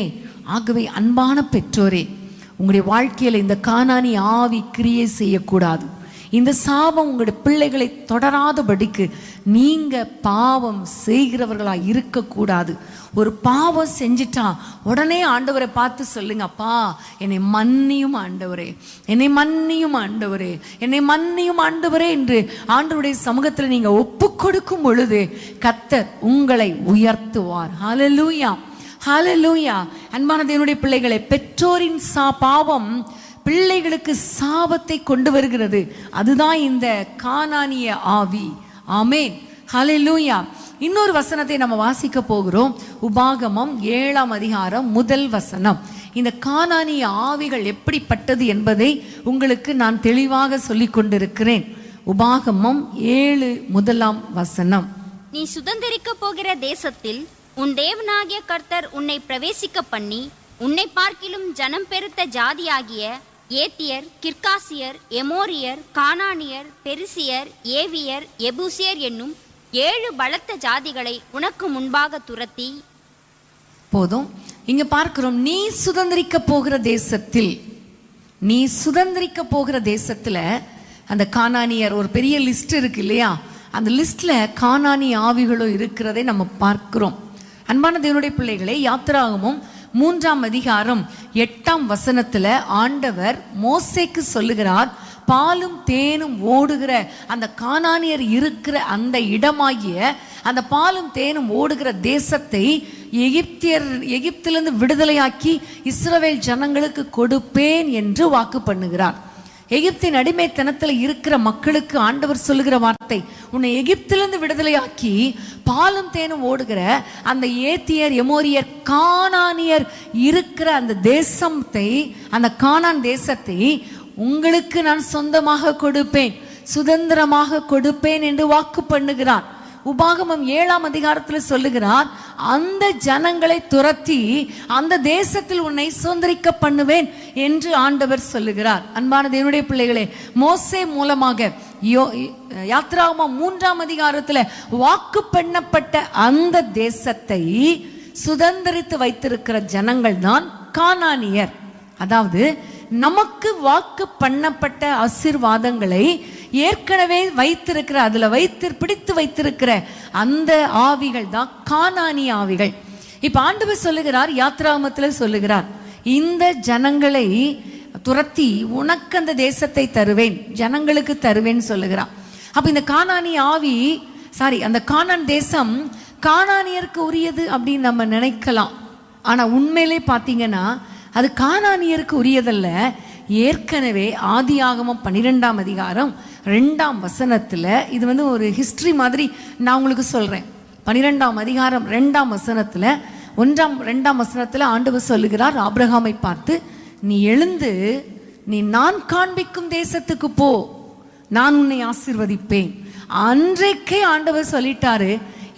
ஆகவே அன்பான பெற்றோரே, உங்களுடைய வாழ்க்கையில் இந்த கானானி ஆவி கிரியை செய்யக்கூடாது. இந்த சாபம் உங்களுடைய பிள்ளைகளை தொடராதபடிக்கு நீங்க பாவம் செய்கிறவர்களாக இருக்கக்கூடாது. ஒரு பாவம் செஞ்சிட்டா உடனே ஆண்டவரை பார்த்து சொல்லுங்க, அப்பா என்னை மன்னியும் ஆண்டவரே, என்னை மன்னியும் ஆண்டவரே, என்னை மன்னியும் ஆண்டவரே என்று ஆண்டவருடைய சமூகத்தில் நீங்க ஒப்பு கொடுக்கும் பொழுது கர்த்தர் உங்களை உயர்த்துவார். ஹல்லேலூயா, ஹல்லேலூயா. அன்பான தேவனுடைய பிள்ளைகளை, பெற்றோரின் பாவம் பிள்ளைகளுக்கு சாபத்தை கொண்டு வருகிறது. அதுதான் இந்த கானானிய ஆவி. ஆமேன், ஹல்லேலூயா. இன்னொரு வசனத்தை நம்ம வாசிக்க போகிறோம். உபாகமம் 7ஆம் அதிகாரம் 1 வசனம். இந்த கானானிய ஆவிகள் எப்படிப்பட்டது என்பதை உங்களுக்கு நான் தெளிவாக சொல்லிக் கொண்டிருக்கிறேன். உபாகமம் 7 வசனம். நீ சுதந்தரிக்க போகிற தேசத்தில் உன் தேவனாகிய கர்த்தர் உன்னை பிரவேசிக்க பண்ணி உன்னை பார்க்கிலும் ஜனம் பெருத்த ஜாதியாகிய ஏத்தியர், கிர்காசியர், எமோரியர், கானானியர், பெரிசியர், ஏவியர், எபூசியர் என்னும் 7 பலத்த ஜாதிகளை உனக்கு முன்பாக துரத்தி. போதும். இங்க பார்க்கிறோம், நீ சுதந்திரிக்க போகிற தேசத்தில், நீ சுதந்திரிக்க போகிற தேசத்துல அந்த கானானியர் ஒரு பெரிய லிஸ்ட் இருக்கு இல்லையா? அந்த லிஸ்ட்ல கானானி ஆவிகளும் இருக்கிறதை நம்ம பார்க்கிறோம். அன்பான தேவனுடைய பிள்ளைகளை, யாத்திராகமும் 3ஆம் அதிகாரம் 8ஆம் வசனத்துல ஆண்டவர் மோசேக்கு சொல்லுகிறார், பாலும் தேனும் ஓடுகிற அந்த கானானியர் இருக்கிற அந்த இடமாகிய அந்த பாலும் தேனும் ஓடுகிற தேசத்தை எகிப்திலிருந்து விடுதலையாக்கி இஸ்ரவேல் ஜனங்களுக்கு கொடுப்பேன் என்று வாக்கு பண்ணுகிறார். எகிப்தின் அடிமைத்தனத்தில் இருக்கிற மக்களுக்கு ஆண்டவர் சொல்லுகிற வார்த்தை, உன்னை எகிப்திலிருந்து விடுதலையாக்கி பாலும் தேனும் ஓடுகிற அந்த ஏத்தியர், எமோரியர், கானானியர் இருக்கிற அந்த தேசத்தை, அந்த கானான் தேசத்தை உங்களுக்கு நான் சொந்தமாக கொடுப்பேன், சுதந்திரமாக கொடுப்பேன் என்று வாக்கு பண்ணுகிறார். உபாகமம் 7ஆம் அதிகாரத்தில் சொல்லுகிறார், அந்த ஜனங்களை துரத்தி அந்த தேசத்தில் உன்னை சுதந்திரிக்க பண்ணுவேன் என்று ஆண்டவர் சொல்லுகிறார். அன்பான தேவனுடைய பிள்ளைகளே, மோசே மூலமாக யாத்திராகமம் 3ஆம் அதிகாரத்தில் வாக்கு பண்ணப்பட்ட அந்த தேசத்தை சுதந்திரித்து வைத்திருக்கிற ஜனங்கள் தான் கானானியர். அதாவது நமக்கு வாக்கு பண்ணப்பட்ட ஆசீர்வாதங்களை ஏற்கனவே வைத்திருக்கிற, அதுல பிடித்து வைத்திருக்கிற அந்த ஆவிகள் தான் கானானி ஆவிகள். இப்ப ஆண்டவர் சொல்லுகிறார், யாத்திராகமத்துல சொல்லுகிறார், இந்த ஜனங்களை துரத்தி உனக்கு அந்த தேசத்தை தருவேன், ஜனங்களுக்கு தருவேன்னு சொல்லுகிறார். அப்ப இந்த கானானி ஆவி, அந்த கானான் தேசம் கானானியருக்கு உரியது அப்படின்னு நம்ம நினைக்கலாம். ஆனா உண்மையிலே பாத்தீங்கன்னா அது கானானியருக்கு உரியதல்ல. ஏற்கனவே ஆதியாகமம் 12ஆம் அதிகாரம் 2ஆம் வசனத்துல, இது ஒரு ஹிஸ்டரி மாதிரி நான் உங்களுக்கு சொல்றேன். 12ஆம் அதிகாரம் 2ஆம் வசனத்துல 2ஆம் வசனத்துல ஆண்டவர் சொல்லுகிறார், ஆபிரகாமை பார்த்து, நீ எழுந்து நீ நான் காண்பிக்கும் தேசத்துக்கு போ, நான் உன்னை ஆசீர்வதிப்பேன். அன்றைக்கே ஆண்டவர் சொல்லிட்டாரு,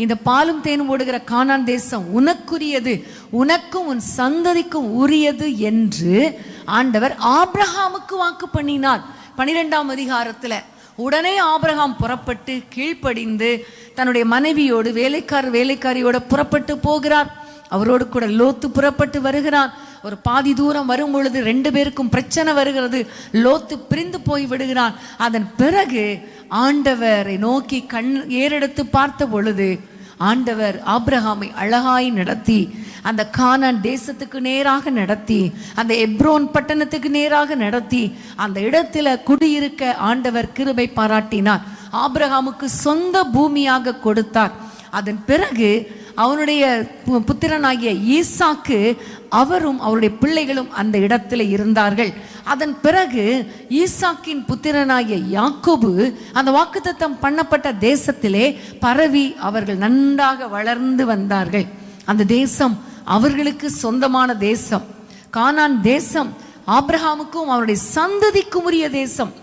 இந்த பாலும் தேனும் ஓடுகிற கானான் தேசம் உனக்குரியது, உனக்கும் உன் சந்ததிக்கும் உரியது என்று ஆண்டவர் ஆபிரகாமுக்கு வாக்கு பண்ணினார். 12ஆம் அதிகாரத்துல உடனே ஆபிரகாம் புறப்பட்டு கீழ்ப்படிந்து தன்னுடைய மனைவியோடு வேலைக்காரியோட புறப்பட்டு போகிறார். அவரோடு கூட லோத்து புறப்பட்டு வருகிறார். ஒரு பாதி தூரம் வரும் பொழுது 2 பேருக்கும் பிரச்சனை வருகிறது. லோத்து பிரிந்து போய் விடுகிறான். அதன் பிறகு ஆண்டவரை நோக்கி ஏறெடுத்து பார்த்த பொழுது ஆண்டவர் ஆபிரகாமை அழகாய் நடத்தி அந்த கானான் தேசத்துக்கு நேராக நடத்தி, அந்த எப்ரோன் பட்டணத்துக்கு நேராக நடத்தி, அந்த இடத்துல குடியிருக்க ஆண்டவர் கிருபை பாராட்டினார். ஆபிரகாமுக்கு சொந்த பூமியாக கொடுத்தார். அதன் பிறகு அவனுடைய புத்திரனாகிய ஈசாக்கு அவரும் அவருடைய பிள்ளைகளும் அந்த இடத்துல இருந்தார்கள். அதன் பிறகு ஈசாக்கின் புத்திரனாகிய யாக்கோபு அந்த வாக்குத்தத்தம் பண்ணப்பட்ட தேசத்திலே பரவி அவர்கள் நன்றாக வளர்ந்து வந்தார்கள். அந்த தேசம் அவர்களுக்கு சொந்தமான தேசம். கானான் தேசம் ஆபிரகாமுக்கும் அவருடைய சந்ததிக்கும் உரிய தேசம்.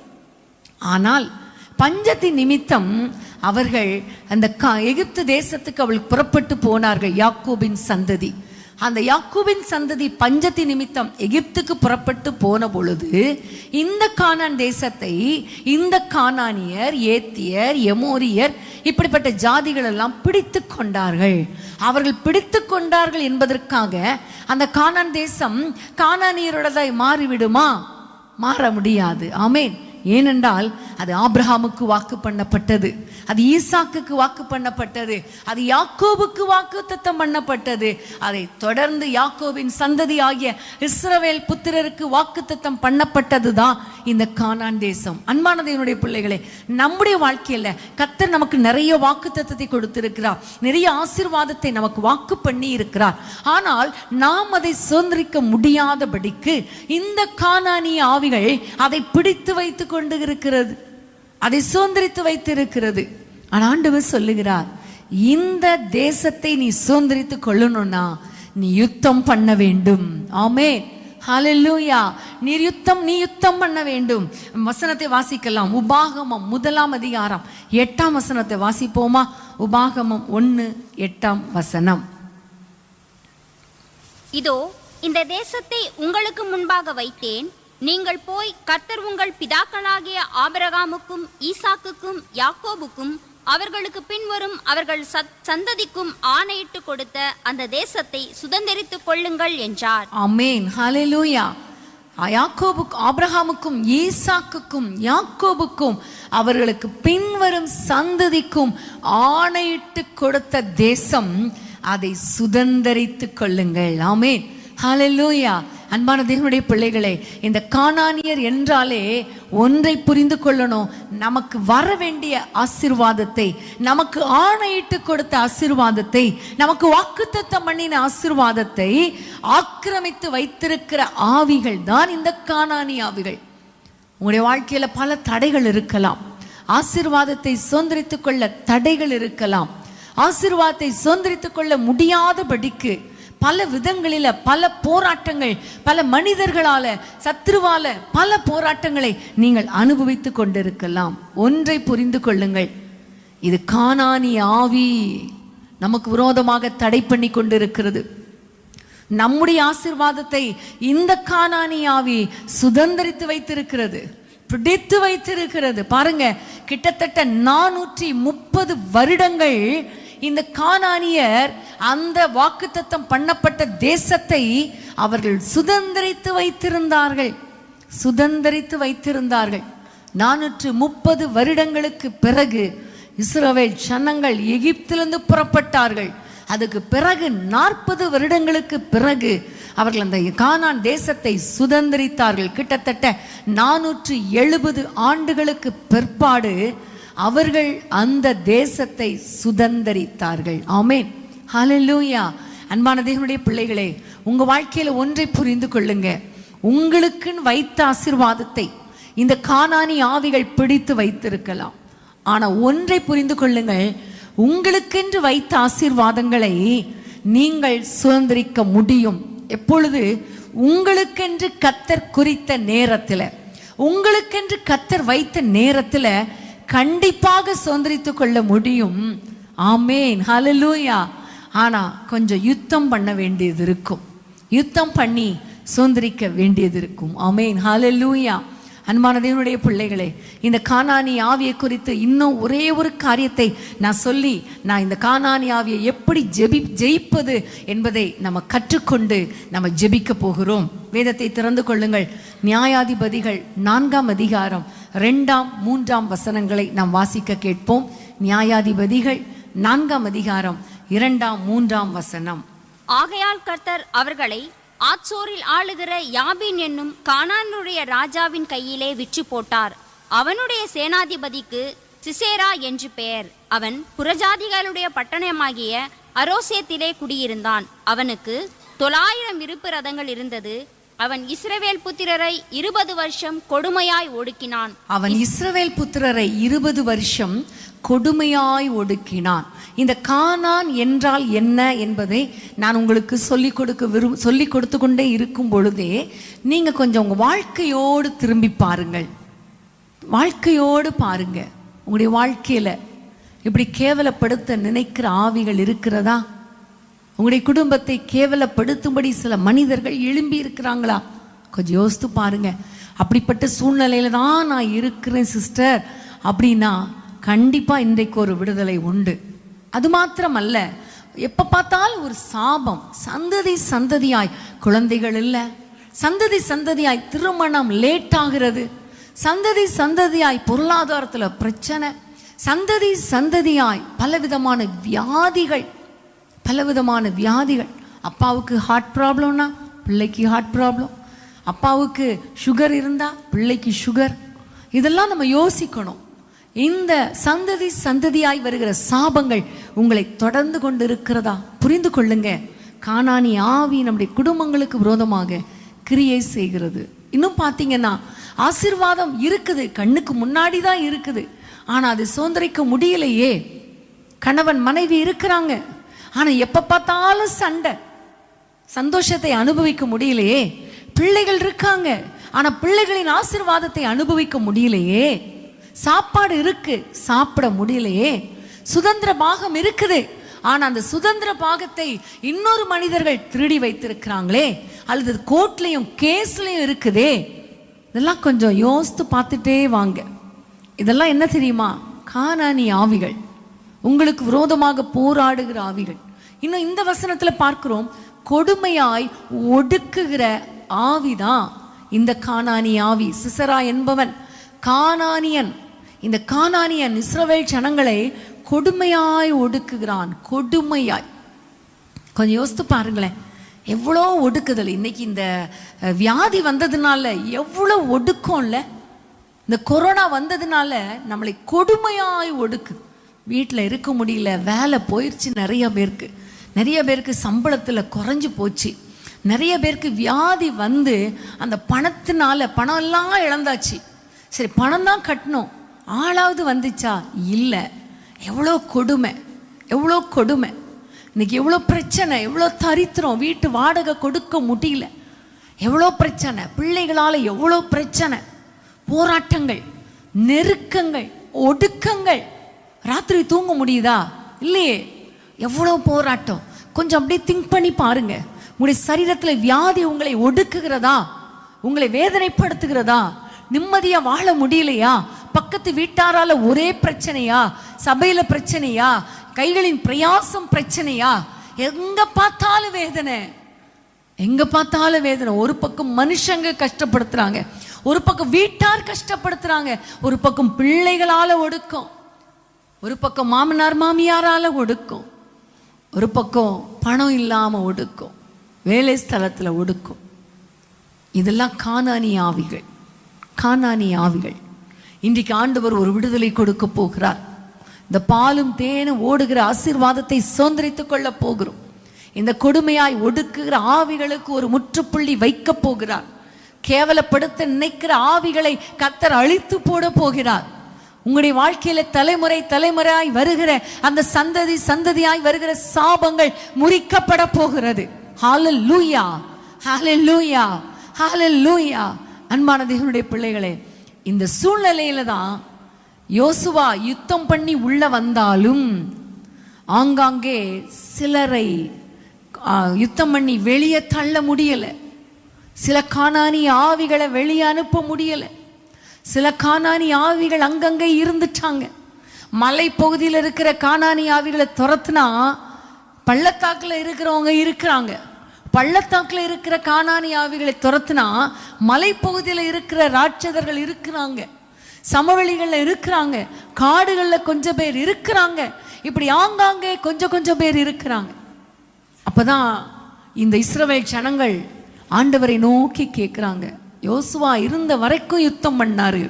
ஆனால் பஞ்சத்தின் நிமித்தம் அவர்கள் அந்த எகிப்து தேசத்துக்கு அவள் புறப்பட்டு போனார்கள். யாக்கோபின் சந்ததி, அந்த யாக்கோபின் சந்ததி பஞ்சத்தின் நிமித்தம் எகிப்துக்கு புறப்பட்டு போன பொழுது இந்த கானான் தேசத்தை இந்த கானானியர், ஏத்தியர், எமோரியர் இப்படிப்பட்ட ஜாதிகள் எல்லாம் பிடித்து கொண்டார்கள். அவர்கள் பிடித்து கொண்டார்கள் என்பதற்காக அந்த கானான் தேசம் கானானியருடையதாய் மாறிவிடுமா? மாற முடியாது. ஆமென். ஏனென்றால் அது ஆபிரகாமுக்கு வாக்கு பண்ணப்பட்டது, அது ஈசாக்குக்கு வாக்கு பண்ணப்பட்டது, அது யாக்கோபுக்கு வாக்குத்தத்தம் பண்ணப்பட்டது. அதை தொடர்ந்து யாக்கோபின் சந்ததி ஆகிய இஸ்ரவேல் புத்திரருக்கு வாக்குத்தத்தம் பண்ணப்பட்டதுதான் இந்த கானான் தேசம். அன்பான தேவனுடைய பிள்ளைகளே, நம்முடைய வாழ்க்கையில கர்த்தர் நமக்கு நிறைய வாக்குத்தத்தத்தை கொடுத்திருக்கிறார், நிறைய ஆசீர்வாதத்தை நமக்கு வாக்கு பண்ணி இருக்கிறார். ஆனால் நாம் அதை சுதந்திரிக்க முடியாதபடிக்கு இந்த கானானிய ஆவிகள் அதை பிடித்து வைத்து கொண்டு இருக்கிறது, அதை சுதந்திரித்து வைத்திருக்கிறது. ஆனால் ஆண்டவர் சொல்லுகிறார், இந்த தேசத்தை நீ சுதந்திரித்து கொள்ளணும்னா நீ யுத்தம் பண்ண வேண்டும். ஆமென், ஹல்லேலூயா. நீ யுத்தம் பண்ண வேண்டும். வசனத்தை வாசிக்கலாம். உபாகமம் 1ஆம் அதிகாரம் 8ஆம் வசனத்தை வாசிப்போமா? உபாகமம் 1:8. இதோ இந்த தேசத்தை உங்களுக்கு முன்பாக வைத்தேன். நீங்கள் போய் கர்த்தர் உங்கள் பிதாக்களாகிய ஆபிரகாமுக்கும் ஈசாக்குக்கும் யாக்கோபுக்கும் அவர்களுக்கு பின்வரும் அவர்கள் சந்ததிக்கும் ஆணையிட்டு கொடுத்த அந்த தேசத்தை சுதந்தரித்துக் கொள்ளுங்கள் என்றார். ஆமென், ஹல்லேலூயா. ஆபிரகாமுக்கும் ஈசாக்குக்கும் யாக்கோபுக்கும் அவர்களுக்கு பின்வரும் சந்ததிக்கும் ஆணையிட்டு கொடுத்த தேசம், அதை சுதந்தரித்துக் கொள்ளுங்கள். ஆமென், ஹல்லேலூயா. அன்பான தேவனுடைய பிள்ளைகளே, இந்த கானானியர் என்றாலே ஒன்றை புரிந்து கொள்ளணும். நமக்கு வர வேண்டிய ஆசீர்வாதத்தை, நமக்கு ஆணையிட்டு கொடுத்த ஆசீர்வாதத்தை, நமக்கு வாக்குத்தத்தம் பண்ணின ஆசீர்வாதத்தை ஆக்கிரமித்து வைத்திருக்கிற ஆவிகள் தான் இந்த கானானிய ஆவிகள். உங்களுடைய வாழ்க்கையில பல தடைகள் இருக்கலாம். ஆசீர்வாதத்தை சுதந்திரித்துக் கொள்ள தடைகள் இருக்கலாம். ஆசீர்வாதத்தை சுதந்திரித்துக் கொள்ள முடியாதபடிக்கு பல விதங்களில பல போராட்டங்கள், பல மனிதர்களால, சத்ருவால பல போராட்டங்களை நீங்கள் அனுபவித்து கொண்டிருக்கலாம். ஒன்றை புரிந்து கொள்ளுங்கள், இது கானானிய ஆவி நமக்கு விரோதமாக தடை பண்ணி கொண்டிருக்கிறது. நம்முடைய ஆசீர்வாதத்தை இந்த கானானிய ஆவி சுதந்திரித்து வைத்திருக்கிறது, பிடித்து வைத்திருக்கிறது. பாருங்க, கிட்டத்தட்ட 430 வருடங்கள் இந்த கானானியர் அந்த வாக்குத்தத்தம் பண்ணப்பட்ட தேசத்தை அவர்கள் சுதந்திரித்து வைத்திருந்தார்கள். 430 வருடங்களுக்கு பிறகு இஸ்ரவேல் ஜனங்கள் எகிப்திலிருந்து புறப்பட்டார்கள். அதுக்கு பிறகு 40 வருடங்களுக்கு பிறகு அவர்கள் அந்த கானான் தேசத்தை சுதந்திரித்தார்கள். கிட்டத்தட்ட 470 ஆண்டுகளுக்கு பிற்பாடு அவர்கள் அந்த தேசத்தை சுதந்திரித்தார்கள். ஆமென், ஹல்லேலூயா. அன்பான தேவனுடைய பிள்ளைகளே, உங்க வாழ்க்கையில ஒன்றை புரிந்து கொள்ளுங்க. உங்களுக்குன்னு வைத்த ஆசீர்வாதத்தை இந்த கானானி ஆவிகள் பிடித்து வைத்திருக்கலாம். ஆனா ஒன்றை புரிந்து கொள்ளுங்கள், உங்களுக்கென்று வைத்த ஆசீர்வாதங்களை நீங்கள் சுதந்திரிக்க முடியும். எப்பொழுது? உங்களுக்கென்று கர்த்தர் குறித்த நேரத்தில், உங்களுக்கென்று கர்த்தர் வைத்த நேரத்தில் கண்டிப்பாக சுதந்திரித்துக் கொள்ள முடியும். ஆமென், ஹல்லேலூயா. ஆனா கொஞ்சம் யுத்தம் பண்ண வேண்டியது இருக்கும், யுத்தம் பண்ணி சுதந்திரிக்க வேண்டியது இருக்கும். ஆமென், ஹல்லேலூயா. அன்பான தேவனுடைய பிள்ளைகளே, இந்த கானானி ஆவியை குறித்து இன்னும் ஒரே ஒரு காரியத்தை நான் சொல்லி, நான் இந்த கானானி ஆவியை எப்படி ஜெயிப்பது என்பதை நம்ம கற்றுக்கொண்டு நம்ம ஜெபிக்க போகிறோம். வேதத்தை திறந்து கொள்ளுங்கள். நியாயாதிபதிகள் 4ஆம் அதிகாரம் 2ஆம் 3ஆம் வசனங்களை நாம் வாசிக்க கேட்போம். நியாயாதிபதிகள் 4ஆம் அதிகாரம் 2ஆம் 3ஆம் வசனம். ஆகையால் கர்த்தர் அவர்களை ஆத்சோரில் ஆளுகிற யாபீன் என்னும் கானானுடைய ராஜாவின் கையிலே விற்று போட்டார். அவனுடைய சேனாதிபதிக்கு சிசேரா என்று பெயர். அவன் புறஜாதிகளுடைய பட்டணமாகிய அரோசேத்திலே குடியிருந்தான். அவனுக்கு 900 இருப்பு ரதங்கள் இருந்தது. அவன் இஸ்ரவேல் புத்திரரை 20 வருஷம் கொடுமையாய் ஒடுக்கினான். அவன் இஸ்ரவேல் புத்திரரை 20 வருஷம் கொடுமையாய் ஒடுக்கினான். இந்த கானான் என்றால் என்ன என்பதை நான் உங்களுக்கு சொல்லிக் கொடுத்து கொண்டே இருக்கும் பொழுதே நீங்கள் கொஞ்சம் உங்கள் வாழ்க்கையோடு திரும்பி பாருங்கள். வாழ்க்கையோடு பாருங்க. உங்களுடைய வாழ்க்கையில் இப்படி கேவலப்படுத்த நினைக்கிற ஆவிகள் இருக்கிறதா? உங்களுடைய குடும்பத்தை கேவலப்படுத்தும்படி சில மனிதர்கள் எழும்பி இருக்கிறாங்களா? கொஞ்சம் யோசித்து பாருங்க. அப்படிப்பட்ட சூழ்நிலையில தான் நான் இருக்கிறேன் சிஸ்டர் அப்படின்னா கண்டிப்பாக இன்றைக்கு ஒரு விடுதலை உண்டு. அது மாத்திரமல்ல, எப்போ பார்த்தாலும் ஒரு சாபம். சந்ததி சந்ததியாய் குழந்தைகள் இல்லை, சந்ததி சந்ததியாய் திருமணம் லேட் ஆகிறது, சந்ததி சந்ததியாய் பொருளாதாரத்தில் பிரச்சனை, சந்ததி சந்ததியாய் பலவிதமான வியாதிகள். அப்பாவுக்கு ஹார்ட் ப்ராப்ளம்னா பிள்ளைக்கு ஹார்ட் ப்ராப்ளம், அப்பாவுக்கு சுகர் இருந்தால் பிள்ளைக்கு சுகர். இதெல்லாம் நம்ம யோசிக்கணும். இந்த சந்ததி சந்ததியாய் வருகிற சாபங்கள் உங்களை தொடர்ந்து கொண்டு இருக்கிறதா? புரிந்து கொள்ளுங்க. கானானி ஆவி நம்முடைய குடும்பங்களுக்கு விரோதமாக கிரியை செய்கிறது. இன்னும் பார்த்தீங்கன்னா ஆசீர்வாதம் இருக்குது, கண்ணுக்கு முன்னாடி தான் இருக்குது, ஆனால் அது சுதந்திரிக்க முடியலையே. கணவன் மனைவி இருக்கிறாங்க, ஆனால் எப்போ பார்த்தாலும் சண்டை, சந்தோஷத்தை அனுபவிக்க முடியலையே. பிள்ளைகள் இருக்காங்க, ஆனால் பிள்ளைகளின் ஆசீர்வாதத்தை அனுபவிக்க முடியலையே. சாப்பாடு இருக்கு, சாப்பிட முடியலையே. சுதந்திர பாகம் இருக்குது, ஆனால் அந்த சுதந்திர பாகத்தை இன்னொரு மனிதர்கள் திருடி வைத்திருக்கிறாங்களே, அல்லது கோர்ட்லையும் கேஸ்லையும் இருக்குதே. இதெல்லாம் கொஞ்சம் யோசித்து பார்த்துட்டே வாங்க. இதெல்லாம் என்ன தெரியுமா? கானானி ஆவிகள், உங்களுக்கு விரோதமாக போராடுகிற ஆவிகள். இன்னும் இந்த வசனத்தில் பார்க்கிறோம், கொடுமையாய் ஒடுக்குகிற ஆவிதான் இந்த கானானி ஆவி. சிசரா என்பவன் கானானியன். இந்த கானானியன் இஸ்ரவேல் ஜனங்களை கொடுமையாய் ஒடுக்குகிறான். கொடுமையாய். கொஞ்சம் யோசித்து பாருங்களேன், எவ்வளோ ஒடுக்குதல். இன்னைக்கு இந்த வியாதி வந்ததுனால எவ்வளோ ஒடுக்கம்ல. இந்த கொரோனா வந்ததுனால நம்மளை கொடுமையாய் ஒடுக்கு. வீட்டில் இருக்க முடியல, வேலை போயிடுச்சு, நிறைய பேருக்கு சம்பளத்தில் குறைஞ்சி போச்சு, நிறைய பேருக்கு வியாதி வந்து அந்த பணத்தினால பணம் எல்லாம் இழந்தாச்சு. சரி, பணம் தான் கட்டணும், ஆளாவது வந்துச்சா? இல்லை. எவ்வளோ கொடுமை. இன்னைக்கு எவ்வளோ பிரச்சனை, எவ்வளோ தரித்திரம், வீட்டு வாடகை கொடுக்க முடியல, எவ்வளோ பிரச்சனை, பிள்ளைகளால் எவ்வளோ பிரச்சனை, போராட்டங்கள், நெருக்கங்கள், ஒடுக்கங்கள். ராத்திரி தூங்க முடியுதா? இல்லையே. எவ்வளோ போராட்டம். கொஞ்சம் அப்படியே திங்க் பண்ணி பாருங்க. உங்களுடைய சரீரத்தில் வியாதி உங்களை ஒடுக்குகிறதா? உங்களை வேதனைப்படுத்துகிறதா? நிம்மதியா வாழ முடியலையா? பக்கத்து வீட்டாரால ஒரே பிரச்சனையா? சபையில பிரச்சனையா? கைகளின் பிரயாசம் பிரச்சனையா? எங்க பார்த்தாலும் வேதனை. ஒரு பக்கம் மனுஷங்க கஷ்டப்படுத்துறாங்க, ஒரு பக்கம் வீட்டார் கஷ்டப்படுத்துறாங்க, ஒரு பக்கம் பிள்ளைகளால ஒடுக்கும், ஒரு பக்கம் மாமனார் மாமியாரால ஒடுக்கும், ஒரு பக்கம் பணம் இல்லாம ஒடுக்கும், வேலை ஸ்தலத்துல ஒடுக்கும். இதெல்லாம் கானானி ஆவிகள். இன்றைக்கு ஆண்டவர் ஒரு விடுதலை கொடுக்க போகிறார். இந்த பாலும் தேனும் ஓடுகிற ஆசீர்வாதத்தை சுதந்திரித்துக் கொள்ள போகிறோம். இந்த கொடுமையாய் ஒடுக்குகிற ஆவிகளுக்கு ஒரு முற்றுப்புள்ளி வைக்க போகிறார். கேவலப்படுத்த நினைக்கிற ஆவிகளை கர்த்தர் அழித்து போட போகிறார். உங்களுடைய வாழ்க்கையில தலைமுறையாய் வருகிற அந்த சந்ததியாய் வருகிற சாபங்கள் முறிக்கப்பட போகிறது. ஹல்லேலூயா, ஹல்லேலூயா, ஹல்லேலூயா. அன்பான தேவனுடைய பிள்ளைகளே, இந்த சூழ்நிலையில தான் யோசுவா யுத்தம் பண்ணி உள்ள வந்தாலும் ஆங்காங்கே சிலரை யுத்தம் பண்ணி வெளியே தள்ள முடியல. சில கானானி ஆவிகளை வெளியே அனுப்ப முடியல. சில கானானி ஆவிகள் அங்கங்கே இருந்துட்டாங்க. மலை பகுதியில் இருக்கிற கானானி ஆவிகளை துரத்துனா பள்ளத்தாக்கில் இருக்கிறவங்க இருக்கிறாங்க. பள்ளத்தாக்கில் இருக்கிற கானானி ஆவிகளை துரத்துனா மலைப்பகுதியில் இருக்கிற ராட்சதர்கள் இருக்கிறாங்க, சமவெளிகளில் இருக்கிறாங்க, காடுகளில் கொஞ்சம் பேர் இருக்கிறாங்க, இப்படி ஆங்காங்கே கொஞ்சம் பேர் இருக்கிறாங்க. அப்பதான் இந்த இஸ்ரவேல் ஜனங்கள் ஆண்டவரை நோக்கி கேட்குறாங்க. யோசுவா இருந்த வரைக்கும் யுத்தம் பண்ணாரு,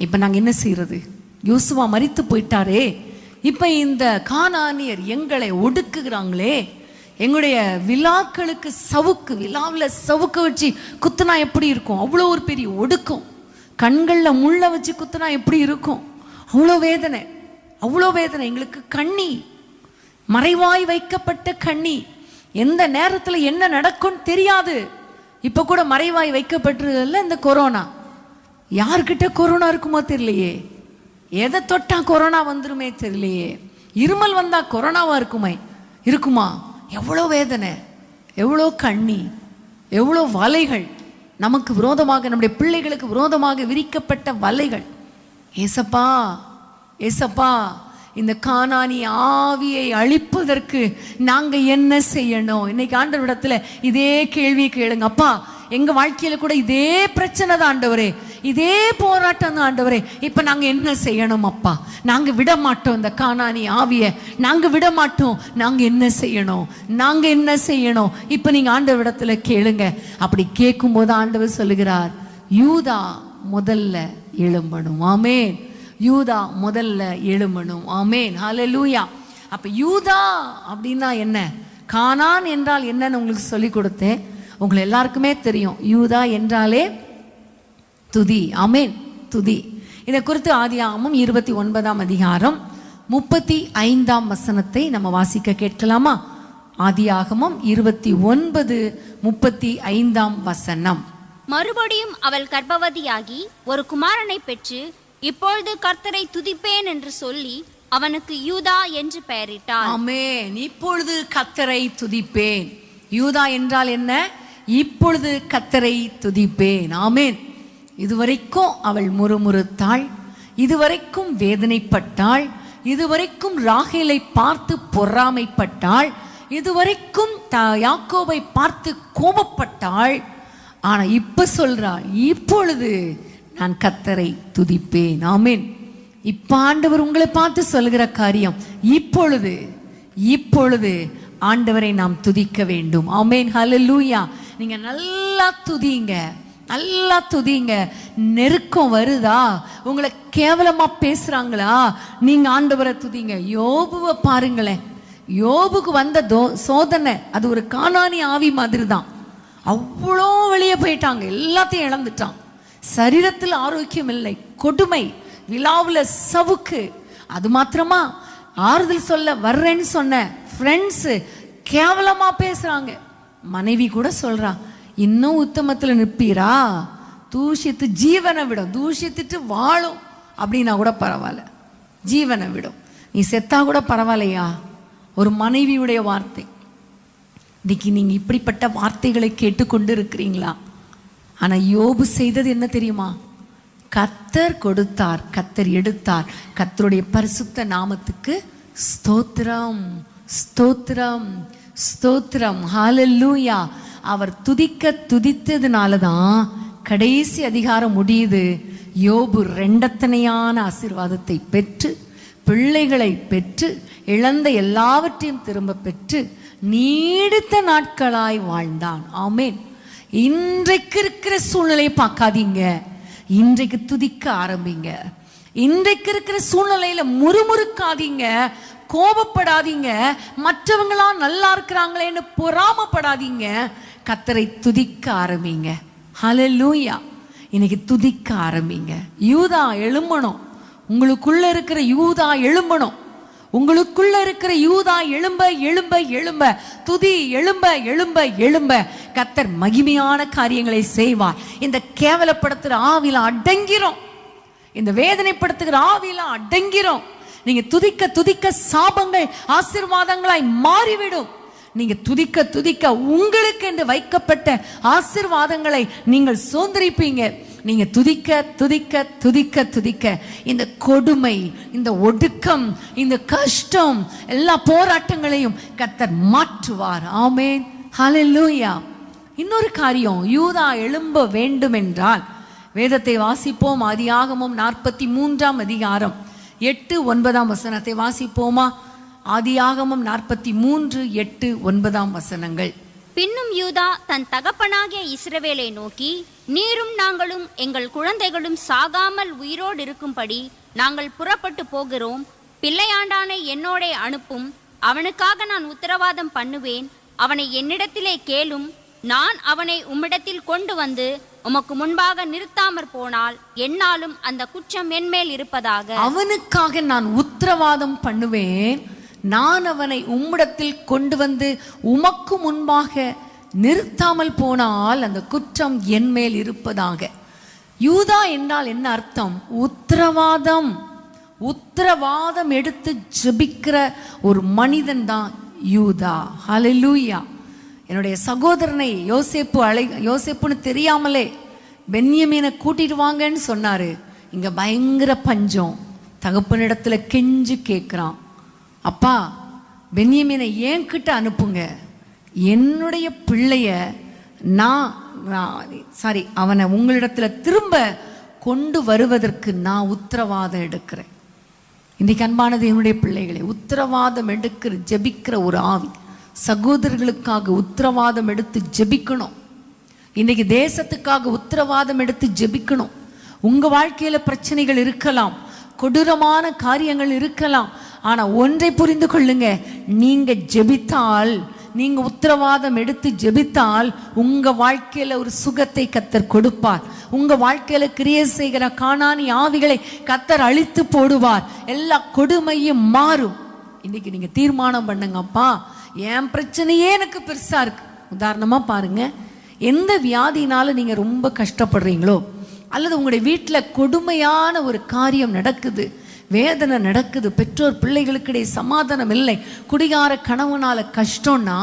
இப்போ நாங்கள் என்ன செய்யறது? யோசுவா மரித்து போயிட்டாரே, இப்போ இந்த கானானியர் எங்களை ஒடுக்குகிறாங்களே, எங்களுடைய விழாக்களுக்கு விழாவில் சவுக்கு வச்சு குத்துனா எப்படி இருக்கும்? அவ்வளோ ஒரு பெரிய ஒடுக்கம். கண்களில் முள்ள வச்சு குத்துனா எப்படி இருக்கும்? அவ்வளோ வேதனை, அவ்வளோ வேதனை. எங்களுக்கு கண்ணி, மறைவாய் வைக்கப்பட்ட கண்ணி. எந்த நேரத்தில் என்ன நடக்கும்னு தெரியாது. இப்போ கூட மறைவாய் வைக்கப்பட்டிருக்கல இந்த கொரோனா. யார்கிட்ட கொரோனா இருக்குமோ தெரியலையே, எதை தொட்டா கொரோனா வந்துருமே தெரியலையே, இருமல் வந்தா கொரோனாவா இருக்குமா? எவ்வளோ வேதனை, எவ்வளோ கண்ணி, எவ்வளோ வலைகள், நமக்கு விரோதமாக, நம்முடைய பிள்ளைகளுக்கு விரோதமாக விரிக்கப்பட்ட வலைகள். ஏசப்பா, ஏசப்பா, இந்த கானானி ஆவியை அழிப்பதற்கு நாங்க என்ன செய்யணும்? இன்னைக்கு ஆண்டவரிடத்துல இதே கேள்வி கேளுங்க. அப்பா, எங்க வாழ்க்கையில கூட இதே பிரச்சனை தான் ஆண்டவரே, இதே போராட்டம் தான் ஆண்டவரே, இப்ப நாங்க என்ன செய்யணும்? அப்பா, நாங்க விட மாட்டோம், இந்த கானானி ஆவியை நாங்க விட மாட்டோம். நாங்க என்ன செய்யணும்? நாங்க என்ன செய்யணும்? இப்ப நீங்க ஆண்டவரிடத்துல கேளுங்க. அப்படி கேட்கும் போது ஆண்டவர் சொல்லுகிறார், யூதா முதல்ல எழும்பணும். ஆமென். யூதா முதல்ல எழும்பணும். ஆமென். ஹல்லேலூயா. அப்ப யூதா அப்படின்னா என்ன, கானான் என்றால் என்னன்னு உங்களுக்கு சொல்லி கொடுத்தேன். உங்களை எல்லாருக்குமே தெரியும், யூதா என்றாலே துதி. ஆமென், துதி. இதை குறித்து ஆதியாகமம் 29ஆம் அதிகாரம் 35ஆம் வசனத்தை நம்ம வாசிக்க கேட்கலாமா? ஆதியாகமம் 29:35ஆம் வசனம். மறுபடியும் அவள் கர்ப்பவதியாகி ஒரு குமாரனை பெற்று, இப்பொழுது கர்த்தரை துதிப்பேன் என்று சொல்லி அவனுக்கு யூதா என்று பெயரிட்டாள். ஆமென். இப்பொழுது கர்த்தரை துதிப்பேன். யூதா என்றால் என்ன? இப்பொழுது கர்த்தரை துதிப்பேன். ஆமென். இதுவரைக்கும் அவள் முறுமுறுத்தாள், இதுவரைக்கும் வேதனைப்பட்டாள், இதுவரைக்கும் ராகேலை பார்த்து பொறாமைப்பட்டாள், இதுவரைக்கும் யாக்கோபை பார்த்து கோபப்பட்டாள். ஆனா இப்ப சொல்றாள், இப்பொழுது நான் கர்த்தரை துதிப்பேன். ஆமென். இப்ப ஆண்டவர் உங்களை பார்த்து சொல்லுகிற காரியம், இப்பொழுது ஆண்டவரை நாம் துதிக்க வேண்டும். ஆமென். ஹல்லேலூயா. நீங்க நல்லா துதிங்க, நல்லா துதிங்க. நெருக்கம் வருதா, உங்களை கேவலமா பேசுறாங்களா, நீங்க ஆண்டவரை துதிங்க. யோபுவை பாருங்களேன், யோபுக்கு வந்த சோதனை அது ஒரு கானானி ஆவி மாதிரி தான். அவ்வளோ வெளியே போயிட்டாங்க, எல்லாத்தையும் இழந்துட்டான். சரீரத்தில் ஆரோக்கியம் இல்லை, கொடுமை, விழாவுல சவுக்கு. அது மாத்திரமா, ஆறுதல் சொல்ல வர்றேன்னு சொன்ன ஃப்ரெண்ட்ஸ் கேவலமா பேசுறாங்க. மனைவி கூட சொல்றா, இன்னும் உத்தமத்தில் நிற்பீரா? தூஷித்து ஜீவனை விடும், தூஷித்துட்டு வாழும் அப்படின்னா கூட பரவாயில்ல, ஜீவனை விடும், நீ செத்தா கூட பரவாயில்லையா? ஒரு மனைவியுடைய வார்த்தை. இன்னைக்கு நீங்க இப்படிப்பட்ட வார்த்தைகளை கேட்டுக்கொண்டு இருக்கிறீங்களா? ஆனா யோபு செய்தது என்ன தெரியுமா? கர்த்தர் கொடுத்தார், கர்த்தர் எடுத்தார். கர்த்தருடைய பரிசுத்த நாமத்துக்கு ஸ்தோத்திரம், ஸ்தோத்திரம், ஸ்தோத்திரம். ஹல்லேலூயா. அவர் துதித்ததுனால தான் கடைசி அதிகாரம் முடியுது. யோபு ரெண்டத்தனையான ஆசீர்வாதத்தை பெற்று, பிள்ளைகளை பெற்று, இழந்த எல்லாவற்றையும் திரும்ப பெற்று நீடித்த நாட்களாய் வாழ்ந்தான். ஆமென். இன்றைக்கு இருக்கிற சூழ்நிலையை பார்க்காதீங்க, இன்றைக்கு துதிக்க ஆரம்பிங்க. இன்றைக்கு இருக்கிற சூழ்நிலையில முறுமுறுக்காதீங்க, கோபப்படாதீங்க, மற்றவங்களா நல்லா இருக்கிறாங்களேன்னு பொறாமப்படாதீங்க. கர்த்தரை துதிக்க ஆரம்பிங்க. ஹல்லேலூயா. இன்னைக்கு துதிக்க ஆரம்பிங்க. யூதா எழும்பணும், உங்களுக்குள்ள இருக்கிற யூதா எழும்பணும். உங்களுக்குள்ள இருக்கிற யூதா எழும்ப எழும்ப எழும்ப, துதி எழும்ப எழும்ப எழும்ப, கர்த்தர் மகிமையான காரியங்களை செய்வார். இந்த கேவலப்படுத்துற ஆவில அடங்கிறோம், இந்த வேதனைப்படுத்துகிற ஆவில அடங்கிறோம். நீங்க துதிக்க துதிக்க சாபங்கள் ஆசீர்வாதங்களாய் மாறிவிடும். நீங்க துதிக்க துதிக்க உங்களுக்கு என்று வைக்கப்பட்ட ஆசீர்வாதங்களை நீங்கள் சுதந்திரிப்பீங்க. நீங்க துதிக்க துதிக்க துதிக்க துதிக்க இந்த கொடுமை, இந்த ஒடுக்கம், இந்த கஷ்டம், எல்லா போராட்டங்களையும் கர்த்தர் மாற்றுவார். ஆமென், ஹல்லேலூயா. இன்னொரு காரியம், யூதா எழும்ப வேண்டும் என்றால் வேதத்தை வாசிப்போம். ஆதியாகமம் 43ஆம் அதிகாரம் 8-9 வசனத்தை வாசிப்போமா? ஆதியாகமம் 43, 8, 9 வசனங்கள். பின்னும் யூதா தன் தகப்பனாகிய இஸ்ரவேலை நோக்கி, நீரும் நாங்களும் எங்கள் குழந்தைகளும் சாகாமல் உயிரோடு இருக்கும்படி நாங்கள் புறப்பட்டு போகிறோம். பிள்ளையாண்டானை என்னோடே அனுப்பும், அவனுக்காக நான் உத்தரவாதம் பண்ணுவேன். அவனை என்னிடத்திலே கேளும். நான் அவனை உம்மிடத்தில் கொண்டு வந்து உமக்கு முன்பாக நிறுத்தாமற் போனால் என்னாலும் அந்த குற்றம் என்மேல் இருப்பதாக. அவனுக்காக நான் உத்தரவாதம் பண்ணுவேன். நான் அவனை உம்மிடத்தில் கொண்டு வந்து உமக்கு முன்பாக நிறுத்தாமல் போனால் அந்த குற்றம் என்மேல் இருப்பதாக. யூதா என்றால் என்ன அர்த்தம்? உத்தரவாதம். உத்தரவாதம் எடுத்து ஜெபிக்கிற ஒரு மனிதன் தான் யூதா. ஹல்லேலூயா. என்னுடைய சகோதரனை யோசேப்புன்னு தெரியாமலே பென்யமீனை கூட்டிட்டு வாங்கன்னு சொன்னாரு. இங்க பயங்கர பஞ்சம். தகப்பனிடத்துல கெஞ்சு கேட்கிறான், அப்பா பென்யமீனை என்கிட்ட அனுப்புங்க, என்னுடைய பிள்ளைய அவனை உங்களிடத்துல திரும்ப கொண்டு வருவதற்கு நான் உத்தரவாதம் எடுக்கிறேன். இன்னைக்கு அன்பானது என்னுடைய பிள்ளைகளை, உத்தரவாதம் எடுக்கிற ஜெபிக்கிற ஒரு ஆவி. சகோதரர்களுக்காக உத்தரவாதம் எடுத்து ஜெபிக்கணும். இன்னைக்கு தேசத்துக்காக உத்தரவாதம் எடுத்து ஜெபிக்கணும். உங்க வாழ்க்கையில பிரச்சனைகள் இருக்கலாம், கொடூரமான காரியங்கள் இருக்கலாம். ஆனா ஒன்றை புரிந்து கொள்ளுங்க, நீங்க ஜெபித்தால், நீங்க உத்தரவாதம் எடுத்து ஜெபித்தால் உங்க வாழ்க்கையில ஒரு சுகத்தை கர்த்தர் கொடுப்பார். உங்க வாழ்க்கையில கிரியை செய்கிற கானானி ஆவிகளை கர்த்தர் அழித்து போடுவார். எல்லா கொடுமையும் மாறும். இன்னைக்கு நீங்க தீர்மானம் பண்ணுங்கப்பா, என் பிரச்சனையே எனக்கு பெருசா இருக்கு. உதாரணமா பாருங்க, எந்த வியாதினால நீங்க ரொம்ப கஷ்டப்படுறீங்களோ, அல்லது உங்களுடைய வீட்டில் கொடுமையான ஒரு காரியம் நடக்குது, வேதனை நடக்குது, பெற்றோர் பிள்ளைகளுக்கிடையே சமாதானம் இல்லை, குடிகார கணவனால கஷ்டம்னா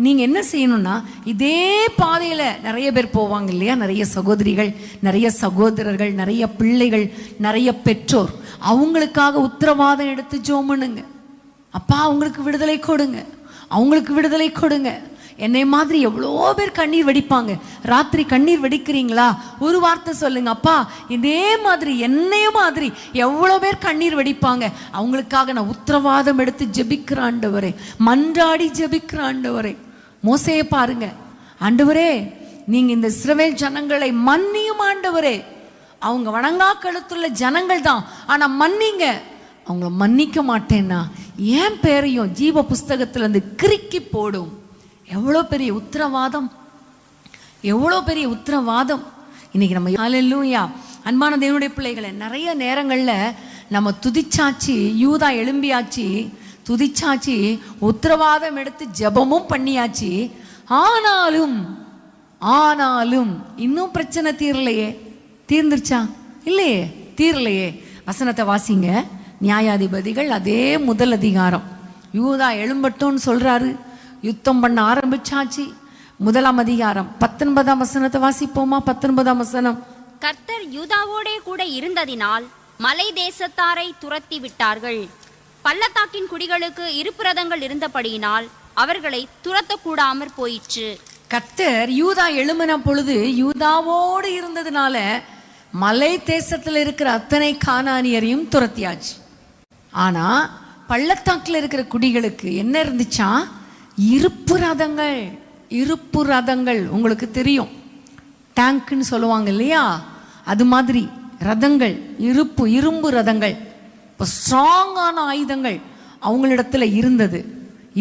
நீங்க என்ன செய்யணும்னா, இதே பாதையில நிறைய பேர் போவாங்க இல்லையா? நிறைய சகோதரிகள், நிறைய சகோதரர்கள், நிறைய பிள்ளைகள், நிறைய பெற்றோர். அவங்களுக்காக உத்தரவாதம் எடுத்து ஜெபம் பண்ணுங்க. அப்பா அவங்களுக்கு விடுதலை கொடுங்க, அவங்களுக்கு விடுதலை கொடுங்க. என்னை மாதிரி எவ்வளோ பேர் கண்ணீர் வெடிப்பாங்க. ராத்திரி கண்ணீர் வெடிக்கிறீங்களா? ஒரு வார்த்தை சொல்லுங்க, அப்பா இதே மாதிரி என்னைய மாதிரி எவ்வளோ பேர் கண்ணீர் வெடிப்பாங்க, அவங்களுக்காக நான் உத்தரவாதம் எடுத்து ஜெபிக்கிற ஆண்டவரே, மன்றாடி ஜெபிக்கிற ஆண்டவரே. மோசேயை பாருங்க, ஆண்டவரே நீங்க இந்த இஸ்ரவேல் ஜனங்களை மன்னியும் ஆண்டவரே. அவங்க வணங்கா கழுத்துள்ள ஜனங்கள் தான், ஆனா மன்னிங்க. அவங்கள மன்னிக்க மாட்டேன்னா என் பேரையும் ஜீவ புஸ்தகத்துல இருந்து கிறுக்கி போடும். எவ்வளோ பெரிய உத்தரவாதம், எவ்வளோ பெரிய உத்தரவாதம். இன்னைக்கு நம்ம ஹல்லேலூயா. அன்பான தேவனுடைய பிள்ளைகளை, நிறைய நேரங்கள்ல நம்ம துதிச்சாச்சு, யூதா எழும்பியாச்சு, துதிச்சாச்சு, உத்தரவாதம் எடுத்து ஜெபமும் பண்ணியாச்சு. ஆனாலும் ஆனாலும் இன்னும் பிரச்சனை தீரலையே. தீர்ந்துருச்சா? இல்லையே, தீரலையே. வசனத்தை வாசிங்க. நியாயாதிபதிகள் அதே முதல் அதிகாரம். யூதா எழும்பட்டோன்னு சொல்றாரு, யுத்தம் பண்ண ஆரம்பிச்சாச்சு. 1ஆம் அதிகாரம் 19ஆம் வசனத்தை வாசிப்போமா? 19ஆம் வசனம். கர்த்தர் யூதாவோடே கூட இருந்ததினால் மலை தேசத்தாரை துரத்தி விட்டார்கள். பள்ளத்தாக்கின் குடிகளுக்கு இருப்புரதங்கள் இருந்தபடியினால் அவர்களை துரத்தக்கூடாமற் போயிற்று. கர்த்தர் யூதா எழும்பின பொழுது யூதாவோடு இருந்ததுனால மலை தேசத்துல இருக்கிற அத்தனை கானானியரையும் துரத்தியாச்சு. ஆனா பள்ளத்தாக்குல இருக்கிற குடிகளுக்கு என்ன இருந்துச்சா? இருப்பு ரதங்கள். இருப்பு ரதங்கள் உங்களுக்கு தெரியும், டேங்க்னு சொல்லுவாங்க இல்லையா? அது மாதிரி ரதங்கள், இரும்பு ரதங்கள், இப்போ ஸ்ட்ராங்கான ஆயுதங்கள் அவங்களிடத்துல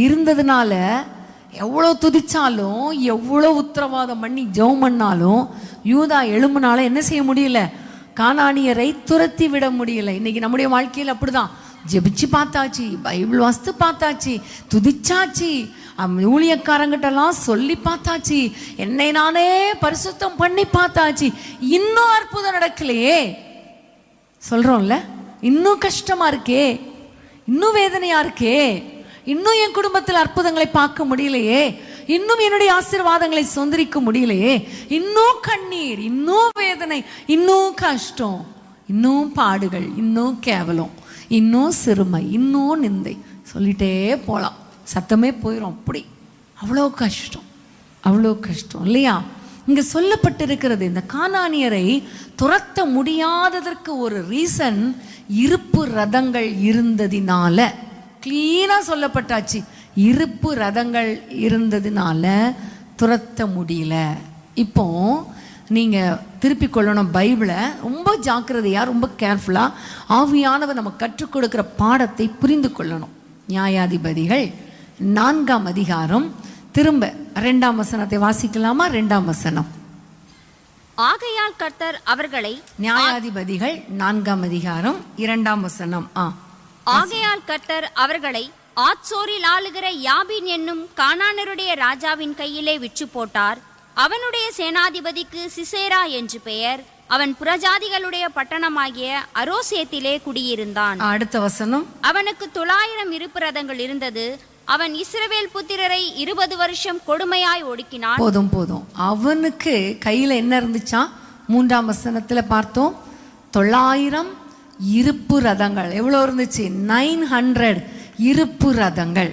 இருந்ததுனால எவ்வளோ துதிச்சாலும், எவ்வளோ உத்தரவாதம் பண்ணி ஜெபம் பண்ணாலும் யூதா எழும்புனால என்ன செய்ய முடியல? கானானியரை துரத்தி விட முடியல. இன்னைக்கு நம்முடைய வாழ்க்கையில் அப்படிதான். ஜெபிச்சு பார்த்தாச்சு, பைபிள் வாசித்து பார்த்தாச்சு, துதிச்சாச்சு, ஊழியக்காரங்கிட்டலாம் சொல்லி பார்த்தாச்சு, என்னை நானே பரிசுத்தம் பண்ணி பார்த்தாச்சு, இன்னும் அற்புதம் நடக்கலையே. சொல்றோம்ல, இன்னும் கஷ்டமா இருக்கே, இன்னும் வேதனையா இருக்கே, இன்னும் என் குடும்பத்தில் அற்புதங்களை பார்க்க முடியலையே. இன்னும் என்னுடைய ஆசீர்வாதங்களை சொந்தரிக்க முடியலையே, இன்னும் கண்ணீர், இன்னும் வேதனை, இன்னும் கஷ்டம், இன்னும் பாடுகள், இன்னும் கேவலம், இன்னும் சிறுமை, இன்னும் நிந்தை, சொல்லிட்டே போகலாம், சத்தமே போயிடும். அப்படி அவ்வளோ கஷ்டம், அவ்வளோ கஷ்டம் இல்லையா? இங்க சொல்லப்பட்டிருக்கிறது, இந்த கானானியரை துரத்த முடியாததற்கு ஒரு ரீசன் இருப்பு ரதங்கள் இருந்ததினால. கிளீனா சொல்லப்பட்டாச்சு, இருப்பு ரதங்கள் இருந்ததினால துரத்த முடியல. இப்போ நீங்க திருப்பி கொள்ளணும் பைபிளை, ரொம்ப ஜாக்கிரதையா, ரொம்ப கேர்ஃபுல்லா ஆவியானவர் நம்ம கற்றுக் கொடுக்கிற பாடத்தை புரிந்து கொள்ளணும். நியாயாதிபதிகள் 4ஆம் அதிகாரம், திரும்ப 2ஆம் வசனத்தை வாசிக்கலாமா? 2ஆம் வசனம். ஆகையால் கர்த்தர் அவர்களை, நியாயாதிபதிகள் 4ஆம் அதிகாரம் 2ஆம் வசனம். ஆகையால் கர்த்தர் அவர்களை ஆத்சோரில் ஆளுகிற யாபீன் என்னும் கானானருடைய ராஜாவின் கையிலே விற்று போட்டார். அவனுடைய சேனாதிபதிக்கு சிசேரா என்று பெயர். அவன் புறஜாதிகளுடைய பட்டணமாகிய அரோசேத்திலே குடியிருந்தான். அடுத்த வசனம். அவனுக்கு 900 இருப்பு ரதங்கள் இருந்தது. அவன் இஸ்ரவேல் புத்திரரை 20 வருஷம் கொடுமையாய் ஒடுக்கினான். போதும் போதும். அவனுக்கு கையில என்ன இருந்துச்சா? 3ஆம் வசனத்துல பார்த்தோம், 900 இருப்பு ரதங்கள். எவ்வளவு இருந்துச்சு? 900 இருப்பு ரதங்கள்.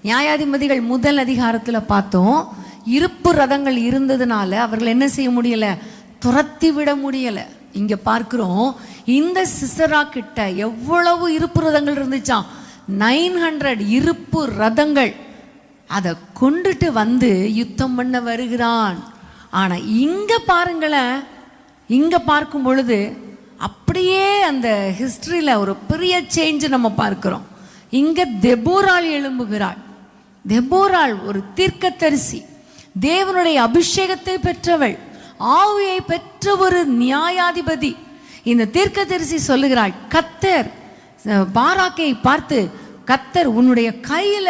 நியாயாதிபதிகள் 1 அதிகாரத்துல பார்த்தோம், இருப்பு ரதங்கள் இருந்ததுனால அவர்கள் என்ன செய்ய முடியல? துரத்தி விட முடியல. இங்க பார்க்கிறோம், இந்த சிசரா கிட்ட எவ்வளவு இருப்பு ரதங்கள் இருந்துச்சா? 900 இருப்பு ரதங்கள். அதை கொண்டுட்டு வந்து யுத்தம் பண்ண வருகிறான். ஆனா இங்க பாருங்களேன், இங்க பார்க்கும் பொழுது அப்படியே அந்த ஹிஸ்டரியில ஒரு பெரிய சேஞ்ச் நம்ம பார்க்கிறோம். இங்க தெபோராள் எழும்புகிறாள். தெபோராள் ஒரு தீர்க்கதரிசி, தேவனுடைய அபிஷேகத்தை பெற்றவள், ஆவியை பெற்ற ஒரு நியாயாதிபதி. இந்த தீர்க்கதரிசி சொல்லுகிறாள், கர்த்தர் பாராக்கை பார்த்து, கர்த்தர் உன்னுடைய கையில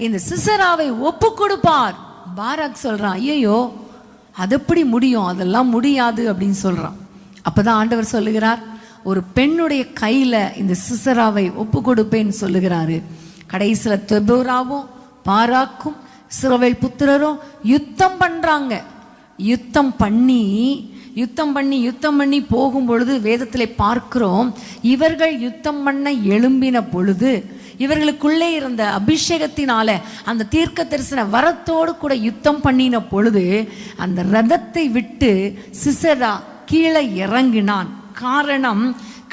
இந்த சிசராவை ஒப்பு கொடுப்பார். பாராக் சொல்றான், ஐயோ அது எப்படி முடியும், அதெல்லாம் முடியாது அப்படின்னு சொல்றான். அப்பதான் ஆண்டவர் சொல்லுகிறார், ஒரு பெண்ணுடைய கையில இந்த சிசராவை ஒப்பு கொடுப்பேன்னு சொல்லுகிறாரு. கடைசியில தெபோராவும் பாராக்கும் இஸ்ரவேல் புத்திரரும் யுத்தம் பண்றாங்க. யுத்தம் பண்ணி போகும் பொழுது வேதத்திலே பார்க்கிறோம், இவர்கள் யுத்தம் பண்ண எழும்பின பொழுது இவர்களுக்குள்ளே இருந்த அபிஷேகத்தினால அந்த தீர்க்க தரிசன வரத்தோடு கூட யுத்தம் பண்ணின பொழுது அந்த ரதத்தை விட்டு சிசரா கீழே இறங்கினான். காரணம்,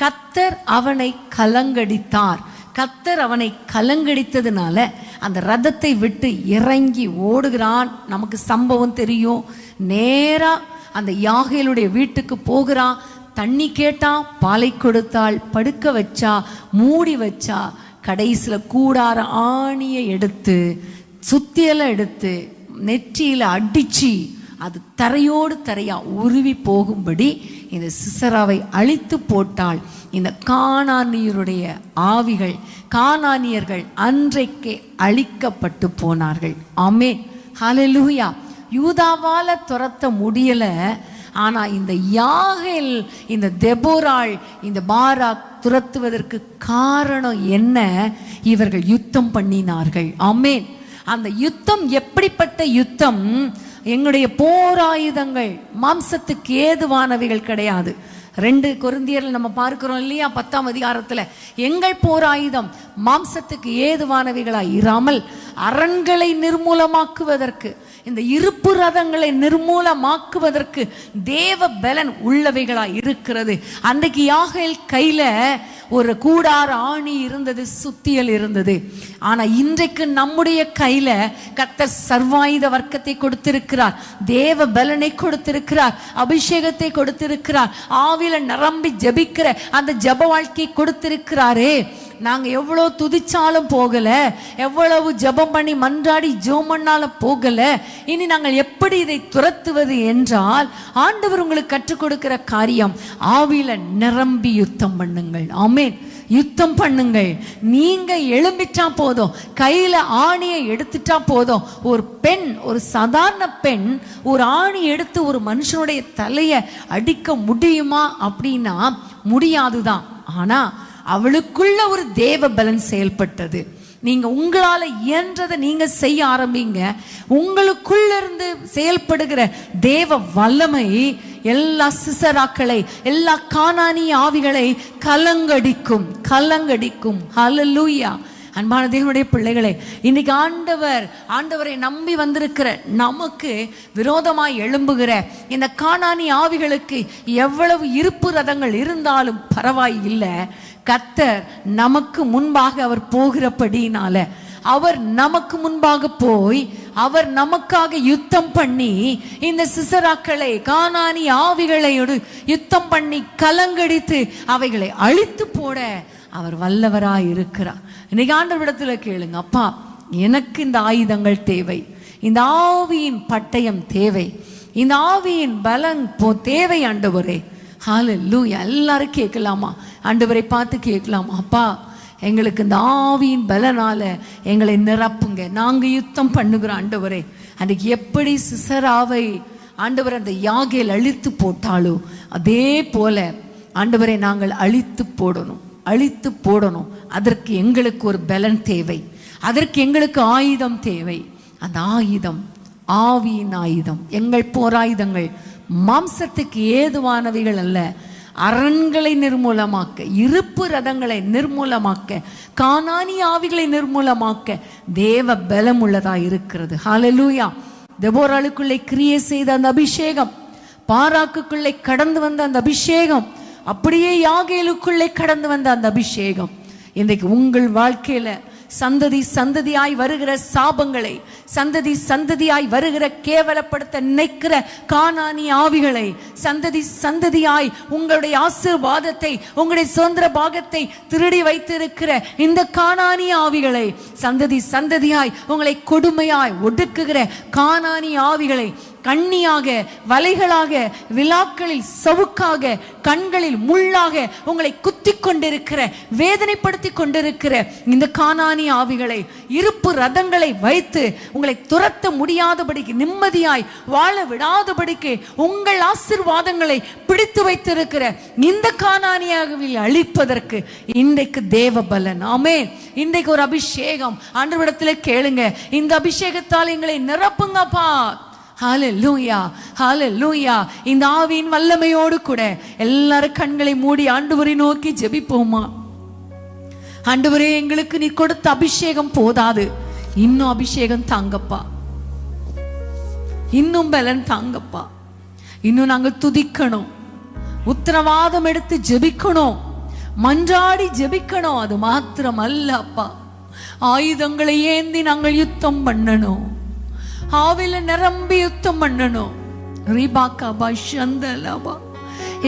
கர்த்தர் அவனை கலங்கடித்தார். கர்த்தர் அவனை கலங்கடித்ததுனால அந்த ரதத்தை விட்டு இறங்கி ஓடுகிறான். நமக்கு சம்பவம் தெரியும். நேரா அந்த யாகேலுடைய வீட்டுக்கு போகிறான். தண்ணி கேட்டா, பாலை கொடுத்தாள், படுக்க வச்சா, மூடி வச்சா. கடைசியில கூடார ஆணியை எடுத்து, சுத்தியலை எடுத்து நெற்றியில அடிச்சு அது தரையோடு தரையா உருவி போகும்படி இந்த சிசராவை அழித்து போட்டாள். இந்த கானானியருடைய ஆவிகள், கானானியர்கள் அன்றைக்கே அழிக்கப்பட்டு போனார்கள். ஆமென், ஹல்லேலூயா. யூதாவால துரத்த முடியல. ஆனா இந்த யாகேல், இந்த தெபோராள், இந்த பாராக் துரத்துவதற்கு காரணம் என்ன? இவர்கள் யுத்தம் பண்ணினார்கள். ஆமென். அந்த யுத்தம் எப்படிப்பட்ட யுத்தம்? எங்களுடைய போராயுதங்கள் மாம்சத்துக்கு ஏதுவானவைகள் கிடையாது. 2 கொரிந்தியர்ல நம்ம பார்க்கிறோம் இல்லையா, 10ஆம் அதிகாரத்துல, எங்கள் போராயுதம் மாம்சத்துக்கு ஏதுவானவைகளாய் இராமல் அரண்களை நிர்மூலமாக்குவதற்கு, இந்த இருப்பு ரதங்களை நிர்மூலமாக்குவதற்கு தேவ பலன் உள்ளவைகளாய் இருக்கிறது. அன்றைக்கு யாகேல் கையில ஒரு கூடார ஆணி இருந்தது, சுத்தியல் இருந்தது. ஆனா இன்றைக்கு நம்முடைய கையில கர்த்தர் சர்வாயுத வர்க்கத்தை கொடுத்திருக்கிறார், தேவ பலனை கொடுத்திருக்கிறார், அபிஷேகத்தை கொடுத்திருக்கிறார், ஆவில நிரம்பி ஜெபிக்கிற அந்த ஜெப வாழ்க்கை கொடுத்திருக்கிறாரே. நாங்க எவ்வளவு துதிச்சாலும் போகல, எவ்வளவு ஜெபம் பண்ணி மன்றாடி ஜெபம் பண்ணாலும் போகல. இனி நாங்கள் எப்படி இதை துரத்துவது என்றால், ஆண்டவர் உங்களுக்கு கற்றுக் கொடுக்கிற காரியம், ஆவியில நிரம்பி யுத்தம் பண்ணுங்கள். ஆமென். யுத்தம் பண்ணுங்கள். நீங்க எழும்பிட்டா போதும், கையில ஆணியை எடுத்துட்டா போதும். ஒரு பெண், ஒரு சாதாரண பெண் ஒரு ஆணி எடுத்து ஒரு மனுஷனுடைய தலையை அடிக்க முடியுமா அப்படின்னா முடியாதுதான். ஆனா அவளுக்குள்ள ஒரு தேவ பலன் செயல்பட்டது. நீங்க உங்களால இயன்றதை நீங்க செய்ய ஆரம்பிங்க. உங்களுக்குள்ள இருந்து செயல்படுகிற தேவ வல்லமை எல்லா சிசராக்களை, எல்லா கானானி ஆவிகளை கலங்கடிக்கும். ஹல்லேலூயா. அன்பான தேவனுடைய பிள்ளைகளே, இன்னைக்கு ஆண்டவரை நம்பி வந்திருக்கிற நமக்கு விரோதமாய் எழும்புகிற இந்த கானானி ஆவிகளுக்கு எவ்வளவு இருப்பு ரதங்கள் இருந்தாலும் பரவாயில்லை. கர்த்தர் நமக்கு முன்பாக அவர் போகிறபடினால, அவர் நமக்கு முன்பாக போய் அவர் நமக்காக யுத்தம் பண்ணி இந்த சிசராக்களை, கானானி ஆவிகளோடு யுத்தம் பண்ணி கலங்கடித்து அவைகளை அழித்து போட அவர் வல்லவராய் இருக்கிறார். இன்னைக்கு ஆண்டவரிடத்துல கேளுங்க, அப்பா எனக்கு இந்த ஆயுதங்கள் தேவை, இந்த ஆவியின் பட்டயம் தேவை, இந்த ஆவியின் பலன் தேவை ஆண்டவரே. ஹல்லேலூயா. எல்லாரும் கேட்கலாமா? ஆண்டவரை பார்த்து கேட்கலாமா? அப்பா எங்களுக்கு இந்த ஆவியின் பலனால எங்களை நிரப்புங்க, நாங்க யுத்தம் பண்ணுகிறோம் ஆண்டவரே. அன்றைக்கு எப்படி சிசராவை ஆண்டவர் அந்த யாகையில் அழித்து போட்டாலோ அதே போல ஆண்டவரை நாங்கள் அழித்து போடணும். அதற்கு எங்களுக்கு ஒரு பலன் தேவை, அதற்கு எங்களுக்கு ஆயுதம் தேவை. அந்த ஆயுதம் ஆவியின் ஆயுதம். எங்கள் போராயுதங்கள் மாம்சத்துக்கு ஏதுவானவைகள் அல்ல. அரண்களை நிர்மூலமாக்க, இருப்பு ரதங்களை நிர்மூலமாக்க, கானானி ஆவிகளை நிர்மூலமாக்க தேவ பலம் உள்ளதா இருக்கிறது. ஹல்லேலூயா. தெபோராளுக்குள்ளே கிரியை செய்த அந்த அபிஷேகம், பாராக்குக்குள்ளே கடந்து வந்த அந்த அபிஷேகம், அப்படியே யாகேலுக்குள்ளே கடந்து வந்த அந்த அபிஷேகம் இன்றைக்கு உங்கள் வாழ்க்கையில சந்ததி சந்ததியாய் வருகிற சாபங்களை, சந்ததி சந்ததியாய் வருகிற கேவலப்படுத்த நினைக்கிற கானானி ஆவிகளை, சந்ததி சந்ததியாய் உங்களுடைய ஆசீர்வாதத்தை, உங்களுடைய சுதந்திர பாகத்தை திருடி வைத்திருக்கிற இந்த கானானி ஆவிகளை, சந்ததி சந்ததியாய் உங்களை கொடுமையாய் ஒடுக்குகிற கானானி ஆவிகளை கண்ணியாக, வலைகளாக, விழாக்களில் சவுக்காக, கண்களில் முள்ளாக உங்களை குத்தி கொண்டிருக்கிற, வேதனைப்படுத்தி கொண்டிருக்கிற இந்த கானானி ஆவிகளை, இருப்பு ரதங்களை வைத்து உங்களை துரத்த முடியாதபடிக்கு, நிம்மதியாய் வாழ விடாதபடிக்கு உங்கள் ஆசீர்வாதங்களை பிடித்து வைத்திருக்கிற இந்த கானானியாவில் அழிப்பதற்கு இன்றைக்கு தேவ பலன். ஆமென். இன்றைக்கு ஒரு அபிஷேகம் ஆண்டவரிடத்தில் கேளுங்க, இந்த அபிஷேகத்தால் எங்களை நிரப்புங்கப்பா. ஹல்லேலூயா, ஹல்லேலூயா. இந்த ஆவியின் வல்லமையோடு கூட எல்லாரும் கண்களை மூடி ஆண்டவரை நோக்கி ஜெபிப்போமா? ஆண்டவரே, எங்களுக்கு நீ கொடுத்த அபிஷேகம் போதாது, இன்னும் அபிஷேகம் தாங்கப்பா, இன்னும் பலன் தாங்கப்பா. இன்னும் நாங்கள் துதிக்கணும், உத்தரவாதம் எடுத்து ஜெபிக்கணும், மன்றாடி ஜெபிக்கணும். அது மாத்திரம் அல்ல அப்பா, ஆயுதங்களை ஏந்தி நாங்கள் யுத்தம் பண்ணணும், ஆவில நிரம்பி யுத்தம் பண்ணணும். ரீபாக்காபா சந்தலாபா,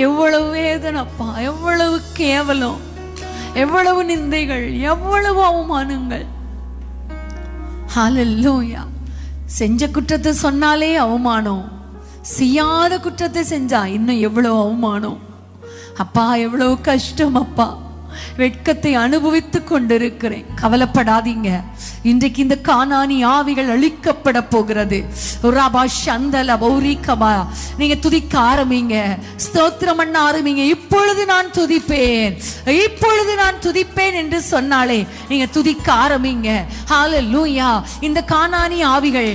எவ்வளவு வேதனைப்பா, எவ்வளவு கேவலம், எவ்வளவு நிந்தைகள், எவ்வளவு அவமானங்கள். ஹல்லேலூயா. செஞ்ச குற்றத்தை சொன்னாலே அவமானம், செய்யாத குற்றத்தை செஞ்சா இன்னும் எவ்வளவு அவமானம். அப்பா எவ்வளவு கஷ்டம் அப்பா, வெட்கத்தை அனுபவித்து கொண்டிருக்கிறேன். கவலைப்படாதீங்க, இன்றைக்கு இந்த கானானி ஆவிகள் அழிக்கப்பட போகிறது. நீங்க துதிக்க ஆரம்பிங்க, ஸ்தோத்திரம் பண்ண ஆரம்பிங்க. இப்பொழுது நான் துதிப்பேன், இப்பொழுது நான் துதிப்பேன் என்று சொன்னாலே நீங்க துதிக்க ஆரம்பிங்க. ஹல்லேலூயா. இந்த கானானி ஆவிகள்,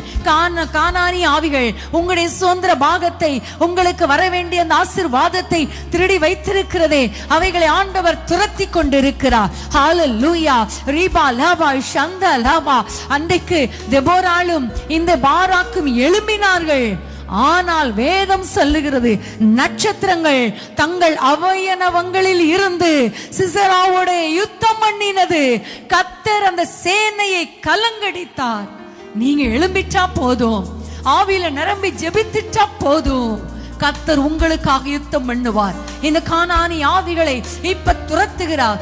கானானி ஆவிகள் உங்களுடைய சுதந்திர பாகத்தை, உங்களுக்கு வர வேண்டிய அந்த ஆசீர்வாதத்தை திருடி வைத்திருக்கிறதே, அவைகளை ஆண்டவர் துரத்தி கொண்டிருக்கிறார். ஹல்லேலூயா. ரீபா லாபா சந்தா லாபா. அன்றைக்கு தெபோராளும் இந்த பாராக்கும் எழும்பினார்கள். ஆனால் வேதம் சொல்லுகிறது, நட்சத்திரங்கள் தங்கள் அவயவங்களில் இருந்து சிசராவோட யுத்தம் பண்ணினது. கர்த்தர் அந்த சேனையை கலங்கடித்தார். நீங்க எழும்பிட்டா போதும், ஆவியில நிரம்பி ஜெபித்துட்டா போதும், கர்த்தர் உங்களுக்காக யுத்தம் பண்ணுவார். இந்த கானானி ஆவிகளை இப்ப துரத்துகிறார்.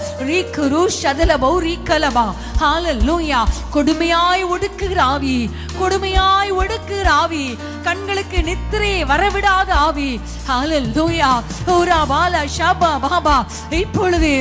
ஹல்லேலூயா. கொடுமையாய் ஒடுக்குகிற ஆவி, கொடுமையாய் ஒடுக்குகிற ஆவி, கண்களுக்கு நித்திரையை வரவிடாத ஆவி. ஹல்லேலூயா. ஓரா பாலா ஷபா பாபா. இப்பொழுது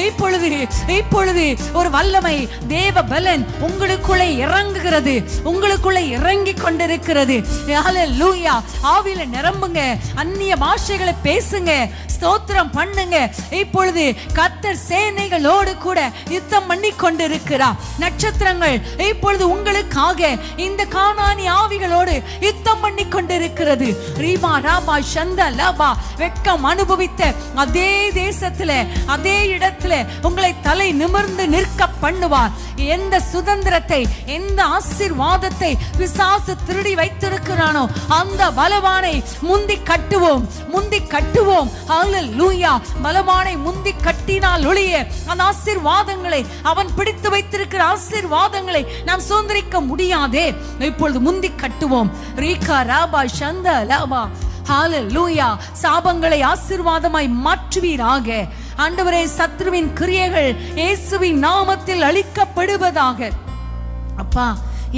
இப்பொழுது இப்பொழுது ஒரு வல்லமை, தேவ பலன் உங்களுக்குள்ளே இறங்குகிறது, உங்களுக்குள்ளே இறங்கி கொண்டிருக்கிறது. ஹல்லேலூயா. ஆவியில நிரம்புங்க, அந்நிய பாஷைகளை பேசுங்க, ஸ்தோத்திரம் பண்ணுங்க. இப்பொழுது கர்த்தர் சேனைகளோடு கூட யுத்தம் பண்ணி கொண்டிருக்கிறார். நட்சத்திரங்கள் இப்பொழுது உங்களுக்காக இந்த கானானி ஆவிகளோடு யுத்தம் பண்ணி கொண்டிருக்கிறது. ரீபா ராபா சந்தா லாபா வெட்கம் அனுபவித்த அதே தேசத்துல அதே இடத்துல உங்களை தலை நிமிர்ந்து நிற்க பண்ணுவார். எந்த சுதந்திரத்தை எந்த ஆசீர்வாதத்தை பிசாசு திருடி வைத்திருக்கிறானோ அந்த பலவானை முந்தி கட்டுவோம், முந்தி கட்டுவோம். ஹல்லேலூயா. பலவானை முந்தி கட்டினால் ஒழிய அந்த ஆசீர்வாதங்களை அவன் பிடித்து வைத்திருக்கிற ஆசீர்வாதங்களை நாம் சுதந்திரிக்க முடியாதே. இப்பொழுது முந்தி கட்டுவோம். ரீகா ராபா சந்தா லாபா. ஹல்லேலூயா. சாபங்களை ஆசீர்வாதமாய் மாற்றுவீராக. ஆண்டவரே, சத்ருவின் கிரியைகள் இயேசுவின் நாமத்தில் அழிக்கப்படுவதாக. அப்பா,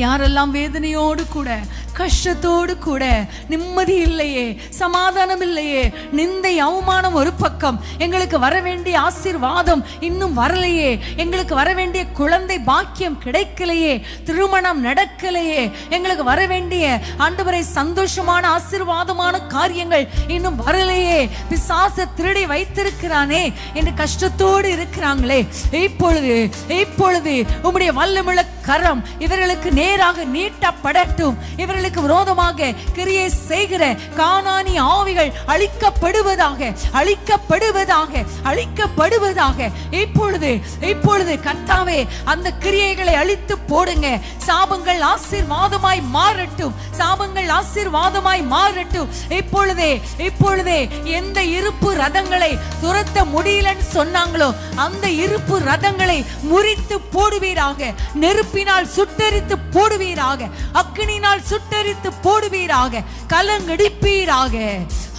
யாரெல்லாம் வேதனையோடு கூட கஷ்டத்தோடு கூட நிம்மதி இல்லையே, சமாதானம் இல்லையே, நிந்தை அவமானம் ஒரு பக்கம், எங்களுக்கு வர வேண்டிய ஆசீர்வாதம் இன்னும் வரலையே, எங்களுக்கு வர வேண்டிய குழந்தை பாக்கியம் கிடைக்கலையே, திருமணம் நடக்கலையே, எங்களுக்கு வர வேண்டிய ஆண்டவரை சந்தோஷமான ஆசீர்வாதமான காரியங்கள் இன்னும் வரலையே, பிசாசு திருடி வைத்திருக்கிறானே என்று கஷ்டத்தோடு இருக்கிறாங்களே, இப்பொழுது இப்பொழுது உம்முடைய வல்லமுள்ள கரம் இவர்களுக்கு நேராக நீட்டப்படட்டும். இவர்களுக்கு விரோதமாக கிரியை செய்கிற கானானி ஆவிகள் அழிக்கப்படுவதாக, அழிக்கப்படுவதாக, அழிக்கப்படுவதாக. இப்பொழுது இப்பொழுது கர்த்தாவே, அந்த கிரியைகளை அழித்து போடுங்க. சாபங்கள் ஆசீர்வாதமாய் மாறட்டும், சாபங்கள் ஆசீர்வாதமாய் மாறட்டும். இப்பொழுதே இப்பொழுதே எந்த இருப்பு ரதங்களை துரத்த முடியலன்னு சொன்னாங்களோ அந்த இருப்பு ரதங்களை முறித்து போடுவீராக. நெருப்பினால் சுட்டெரித்து போடுவீராக, அக்கினினால் சுட்டெரித்து போடுவீராக, கலங்கடிப்பீராக.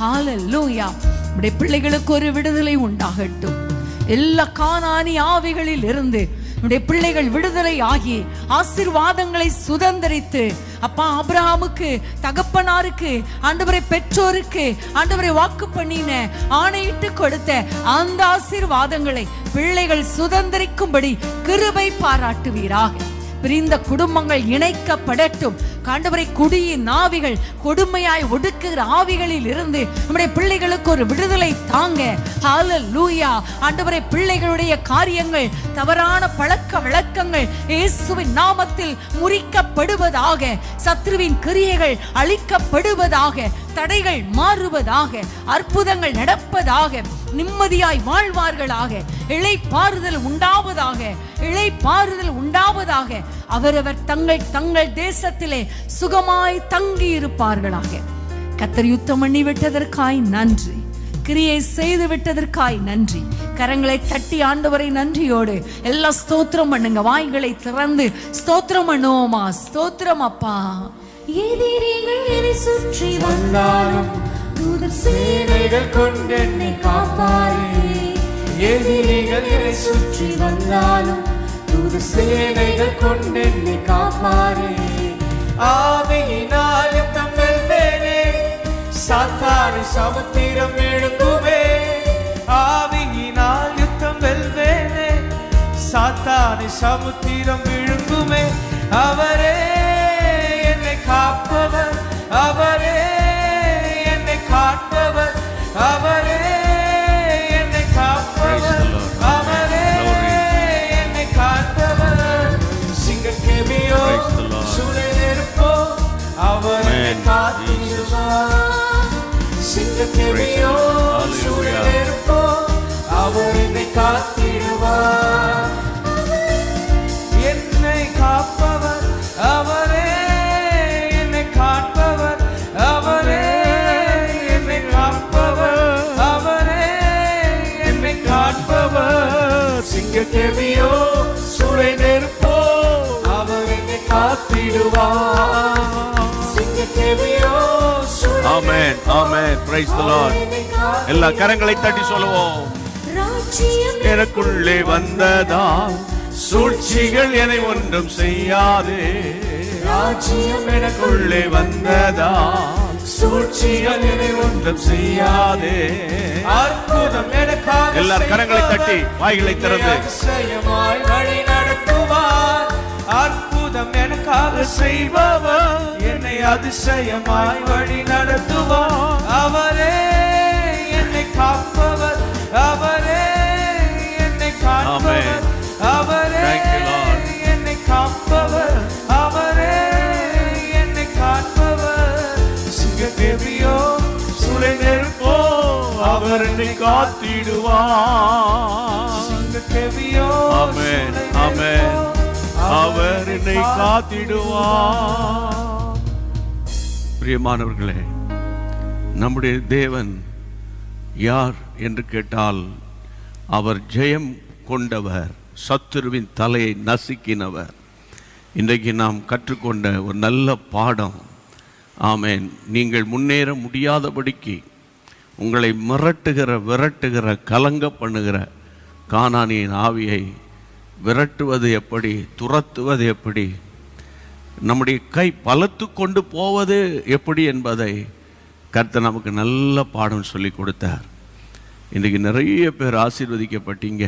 ஹல்லேலூயா. நம்முடைய பிள்ளைகளுக்கு ஒரு விடுதலை உண்டாகட்டும். எல்லா கானானி ஆவிகளில் இருந்து நம்முடைய பிள்ளைகள் விடுதலை ஆகி ஆசீர்வாதங்களை சுதந்திரித்து, அப்பா, ஆபிரகாமுக்கு தகப்பனாருக்கு ஆண்டவரை பெற்றோருக்கு ஆண்டவரை வாக்கு பண்ணின ஆணையிட்டு கொடுத்த அந்த ஆசீர்வாதங்களை பிள்ளைகள் சுதந்திரிக்கும்படி கிருபை பாராட்டுவீராக. பிரிந்த குடும்பங்கள் இணைக்கப்படட்டும். ஆண்டவரை, குடியின் ஆவிகள், கொடுமையாய் ஒடுக்குகிற ஆவிகளில் இருந்து நம்முடைய பிள்ளைகளுக்கு ஒரு விடுதலை தாங்க. ஹல்லேலூயா. ஆண்டவரை, பிள்ளைகளுடைய காரியங்கள், தவறான பழக்க வழக்கங்கள் இயேசுவின் நாமத்தில் முறிக்கப்படுவதாக. சத்ருவின் கிரியைகள் அழிக்கப்படுவதாக. தடைகள் மாறுவதாக. அற்புதங்கள் நடப்பதாக. நிம்மதியாய் வாழ்வார்களாக. இளைப்பாறுதல் உண்டாவதாக. இளைப்பாறுதல் உண்டாவதாக. அவரவர் தங்கள் தங்கள் தேசத்திலே சுகமாய் தங்கி இருப்பார்களாக. கர்த்தர் யுத்தம் பண்ணி விட்டதற்காய் நன்றி. கிரியை செய்து விட்டதற்காய் நன்றி. கரங்களை தட்டி ஆண்டவரை நன்றியோடு எல்லா ஸ்தோத்திரம் பண்ணுங்க. வாய்களை திறந்து ஸ்தோத்திரம் பண்ணுவோமா? ஸ்தோத்திரம் அப்பா. எதிரிகள் என்னை சுற்றி வந்தாலும் தூதர் சேனைகள் கொண்டு என்னை காப்பாரே. எதிரிகள் என்னை சுற்றி வந்தாலும் தூதர் சேனைகள் கொண்டு என்னை காப்பாரே. ஆவியினால் யுத்தம் வெல்வேனே, சாத்தானை சமுத்திரம் விழுங்குவே. ஆவியினால் யுத்தம் வெல்வேனே, சாத்தானை சமுத்திரம் விழுங்குமே. அவரே என்னை காப்பவர், அவரே என்னை காப்பவர், அவரே என்னை காப்பவர், அவரே என்னை காப்பவர். சிங்கக்கேவியோ சூழலிருப்போ அவர் என்னை காத்திடுவார். சிங்கக்கேவியோ சூழலிருப்போ அவர் என்னை காத்திடுவார். என்னை காப்பவர் அவரே, என்னை காப்பவர் அவரே, என்னை காப்பவர் அவரே, என்னை காப்பவர். சிங்கக்கேவியோ சூளை நெருப்போ அவர் என்னை காத்திடுவார். சிங்கக்கேவியோ சூளை. Amen, amen. Praise the lord. எல்லா கரங்களை தட்டி சொல்லுவோம். எனக்குள்ளே வந்ததால் சூழ்ச்சிகள் என்னை ஒன்றும் செய்யாது. ராஜ்யம் எனக்குள்ளே வந்ததால் சூழ்ச்சிகள் என்னை ஒன்றும் செய்யாது. அற்புதம் எனக்காக எல்லார் கரங்களை தட்டி வாய்களை திறந்து அதிசயமாய் வழி நடத்துவார். அற்புதம் எனக்காக செய்பவர் என்னை அதிசயமாய் வழி நடத்துவார். அவரே என்னை காப்பவர், அவரே என்னை காப்பவர், அவரே என்னை காப்பவர், அவரே என்னை காப்பவர். சிங்கக்கேவியோ சுளை நெருப்போ அவர் என்னை காத்திடுவார். சிங்கக்கேவியோ ஆமென், ஆமென். அவர் என்னை காத்திடுவார். பிரியமானவர்களே, நம்முடைய தேவன் யார் என்று கேட்டால் அவர் ஜெயம் கொண்டவர், சத்துருவின் தலையை நசுக்கினவர். இன்றைக்கு நாம் கற்றுக்கொண்ட ஒரு நல்ல பாடம். ஆமென். நீங்கள் முன்னேற முடியாதபடிக்கு உங்களை விரட்டுகிற கலங்க பண்ணுகிற கானானியின் ஆவியை விரட்டுவது எப்படி, துரத்துவது எப்படி, நம்முடைய கை பலத்து கொண்டு போவது எப்படி என்பதை கர்த்தர் நமக்கு நல்ல பாடம் சொல்லி கொடுத்தார். இன்றைக்கு நிறைய பேர் ஆசீர்வதிக்கப்பட்டீங்க.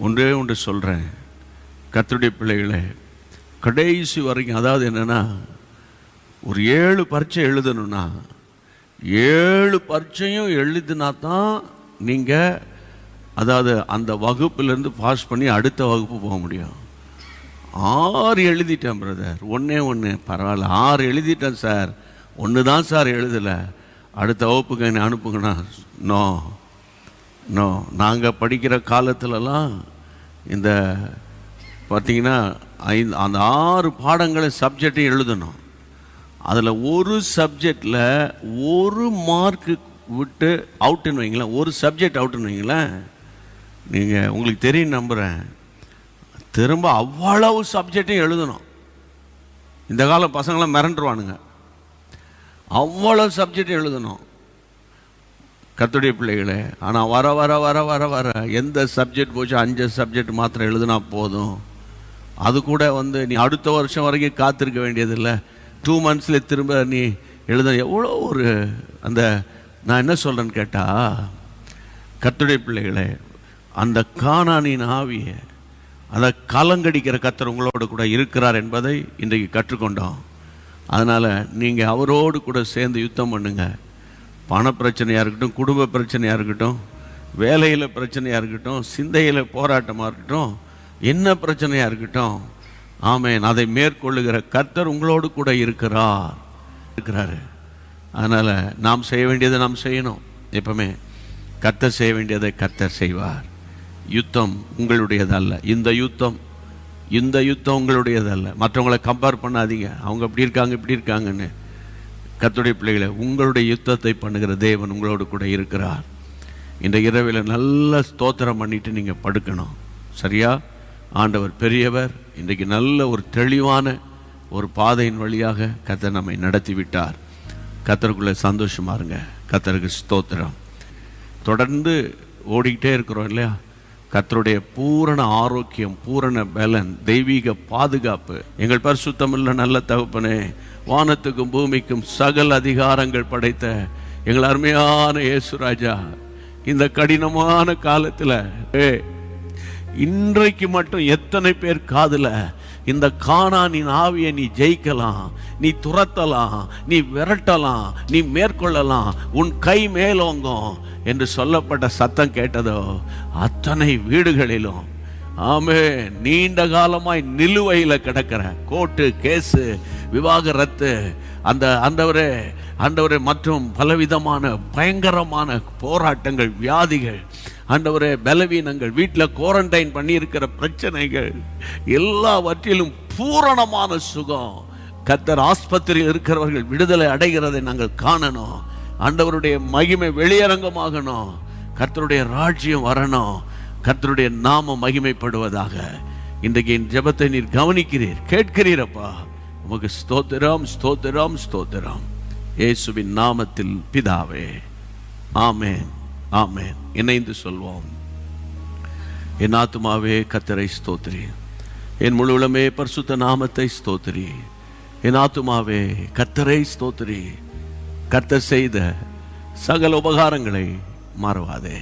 ஒன்றே ஒன்று சொல்கிறேன், கர்த்தருடைய பிள்ளைகளே, கடைசி வரைக்கும், அதாவது என்னென்னா, ஒரு 7 பரீட்சை எழுதணும்னா 7 பரீட்சையும் எழுதினா தான் நீங்கள், அதாவது அந்த வகுப்புலேருந்து பாஸ் பண்ணி அடுத்த வகுப்பு போக முடியும். 6 எழுதிட்டேன் பிரதர், ஒன்று பரவாயில்ல, 6 எழுதிட்டேன் சார், 1 தான் சார் எழுதலை, அடுத்த வகுப்புக்கு என்னை அனுப்புங்கண்ணா. No no. நாங்கள் படிக்கிற காலத்துலலாம் இந்த பார்த்திங்கன்னா அந்த 6 பாடங்களை சப்ஜெக்டையும் எழுதணும். அதில் ஒரு சப்ஜெக்டில் 1 மார்க்கு விட்டு அவுட்டுன்னு வைங்களேன், ஒரு சப்ஜெக்ட் அவுட்டுன்னு வைங்களேன், நீங்கள் உங்களுக்கு தெரியும் நம்புகிறேன், திரும்ப அவ்வளவு சப்ஜெக்டையும் எழுதணும். இந்த காலம் பசங்களாம் மிரண்டுருவானுங்க, அவ்வளவு சப்ஜெக்ட் எழுதணும் கர்த்தருடைய பிள்ளைகளே. ஆனால் வர வர வர வர வர எந்த சப்ஜெக்ட் போச்சு, 5 சப்ஜெக்ட் மாத்திரம் எழுதுனா போதும். அது கூட நீ அடுத்த வருஷம் வரைக்கும் காத்திருக்க வேண்டியதில்லை, 2 மந்த்ஸில் திரும்ப நீ எழுத. எவ்வளோ ஒரு அந்த, நான் என்ன சொல்கிறேன்னு கேட்டால், கர்த்தருடைய பிள்ளைகளே, அந்த கானானின் ஆவியை, அதை கலங்கடிக்கிற கர்த்தர் உங்களோடு கூட இருக்கிறார் என்பதை இன்றைக்கு கற்றுக்கொண்டோம். அதனால் நீங்கள் அவரோடு கூட சேர்ந்து யுத்தம் பண்ணுங்க. பண பிரச்சனையாக இருக்கட்டும், குடும்ப பிரச்சனையாக இருக்கட்டும், வேலையில் பிரச்சனையாக இருக்கட்டும், சிந்தையில் போராட்டமாக இருக்கட்டும், என்ன பிரச்சனையாக இருக்கட்டும், ஆமென், அதை மேற்கொள்ளுகிற கர்த்தர் உங்களோடு கூட இருக்கிறாரு. அதனால் நாம் செய்ய வேண்டியதை நாம் செய்யணும். எப்பவுமே கர்த்தர் செய்ய வேண்டியதை கர்த்தர் செய்வார். யுத்தம் உங்களுடையதல்ல. இந்த யுத்தம் உங்களுடையதல்ல. மற்றவங்களை கம்பேர் பண்ணாதீங்க, அவங்க அப்படி இருக்காங்க இப்படி இருக்காங்கன்னு. கர்த்தருடைய பிள்ளைகளை, உங்களுடைய யுத்தத்தை பண்ணுகிற தேவன் உங்களோடு கூட இருக்கிறார். இந்த இரவில் நல்ல ஸ்தோத்திரம் பண்ணிட்டு நீங்கள் படுக்கணும். சரியா? ஆண்டவர் பெரியவர். இன்றைக்கு நல்ல ஒரு தெளிவான ஒரு பாதையின் வழியாக கர்த்தர் நம்மை நடத்தி விட்டார். கர்த்தருக்குள்ளே சந்தோஷமா இருங்க. கர்த்தருக்கு ஸ்தோத்திரம். தொடர்ந்து ஓடிக்கிட்டே இருக்கிறோம் இல்லையா? கர்த்தருடைய பூரண ஆரோக்கியம், பூரண பலன், தெய்வீக பாதுகாப்பு. எங்கள் பரிசுத்தமுள்ள நல்ல தகப்பனே, வானத்துக்கும் பூமிக்கும் சகல அதிகாரங்கள் படைத்த எங்கள் அருமையான இயேசு ராஜா, இந்த கடினமான காலத்தில் இன்றைக்கு மட்டும் எத்தனை பேர் காதுல இந்த கானானின் ஆவியை நீ ஜெயிக்கலாம், நீ துரத்தலாம், நீ விரட்டலாம், நீ மேற்கொள்ளலாம், உன் கை மேலோங்கும் என்று சொல்லப்பட்ட சத்தம் கேட்டதோ அத்தனை வீடுகளிலும் நீண்ட காலமாய் நிலுவையில் கிடக்கிற கோர்ட்டு கேஸு, விவாகரத்து, அந்த ஆண்டவரே மற்றும் பலவிதமான பயங்கரமான போராட்டங்கள், வியாதிகள், ஆண்டவரே பலவீனங்கள், வீட்டில் குவாரண்டைன் பண்ணி இருக்கிற பிரச்சனைகள் எல்லாவற்றிலும் பூரணமான சுகம். கர்த்தர் ஆஸ்பத்திரியில் இருக்கிறவர்கள் விடுதலை அடைகிறதை நாங்கள் காணணும். ஆண்டவருடைய மகிமை வெளியரங்கமாகணும். கர்த்தருடைய ராஜ்யம் வரணும். கர்த்தருடைய நாமம் மகிமைப்படுவதாக. இன்றைக்கு என் ஜெபத்தை நீர் கவனிக்கிறீர், கேட்கிறீரப்பா. உமக்கு ஸ்தோத்திரம், ஸ்தோத்திரம், ஸ்தோத்திரம். இயேசுவின் நாமத்தில் பிதாவே, ஆமென், ஆமென். இணைந்து சொல்வோம். என் ஆத்துமாவே கர்த்தரை ஸ்தோத்திரி, என் முழு உளமே பரிசுத்த நாமத்தை ஸ்தோத்திரி. என் ஆத்துமாவே கர்த்தரை ஸ்தோத்திரி. கர்த்தர் செய்த சகல உபகாரங்களை மறவாதே.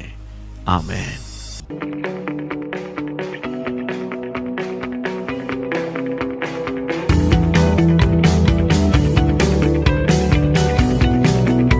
ஆமென்.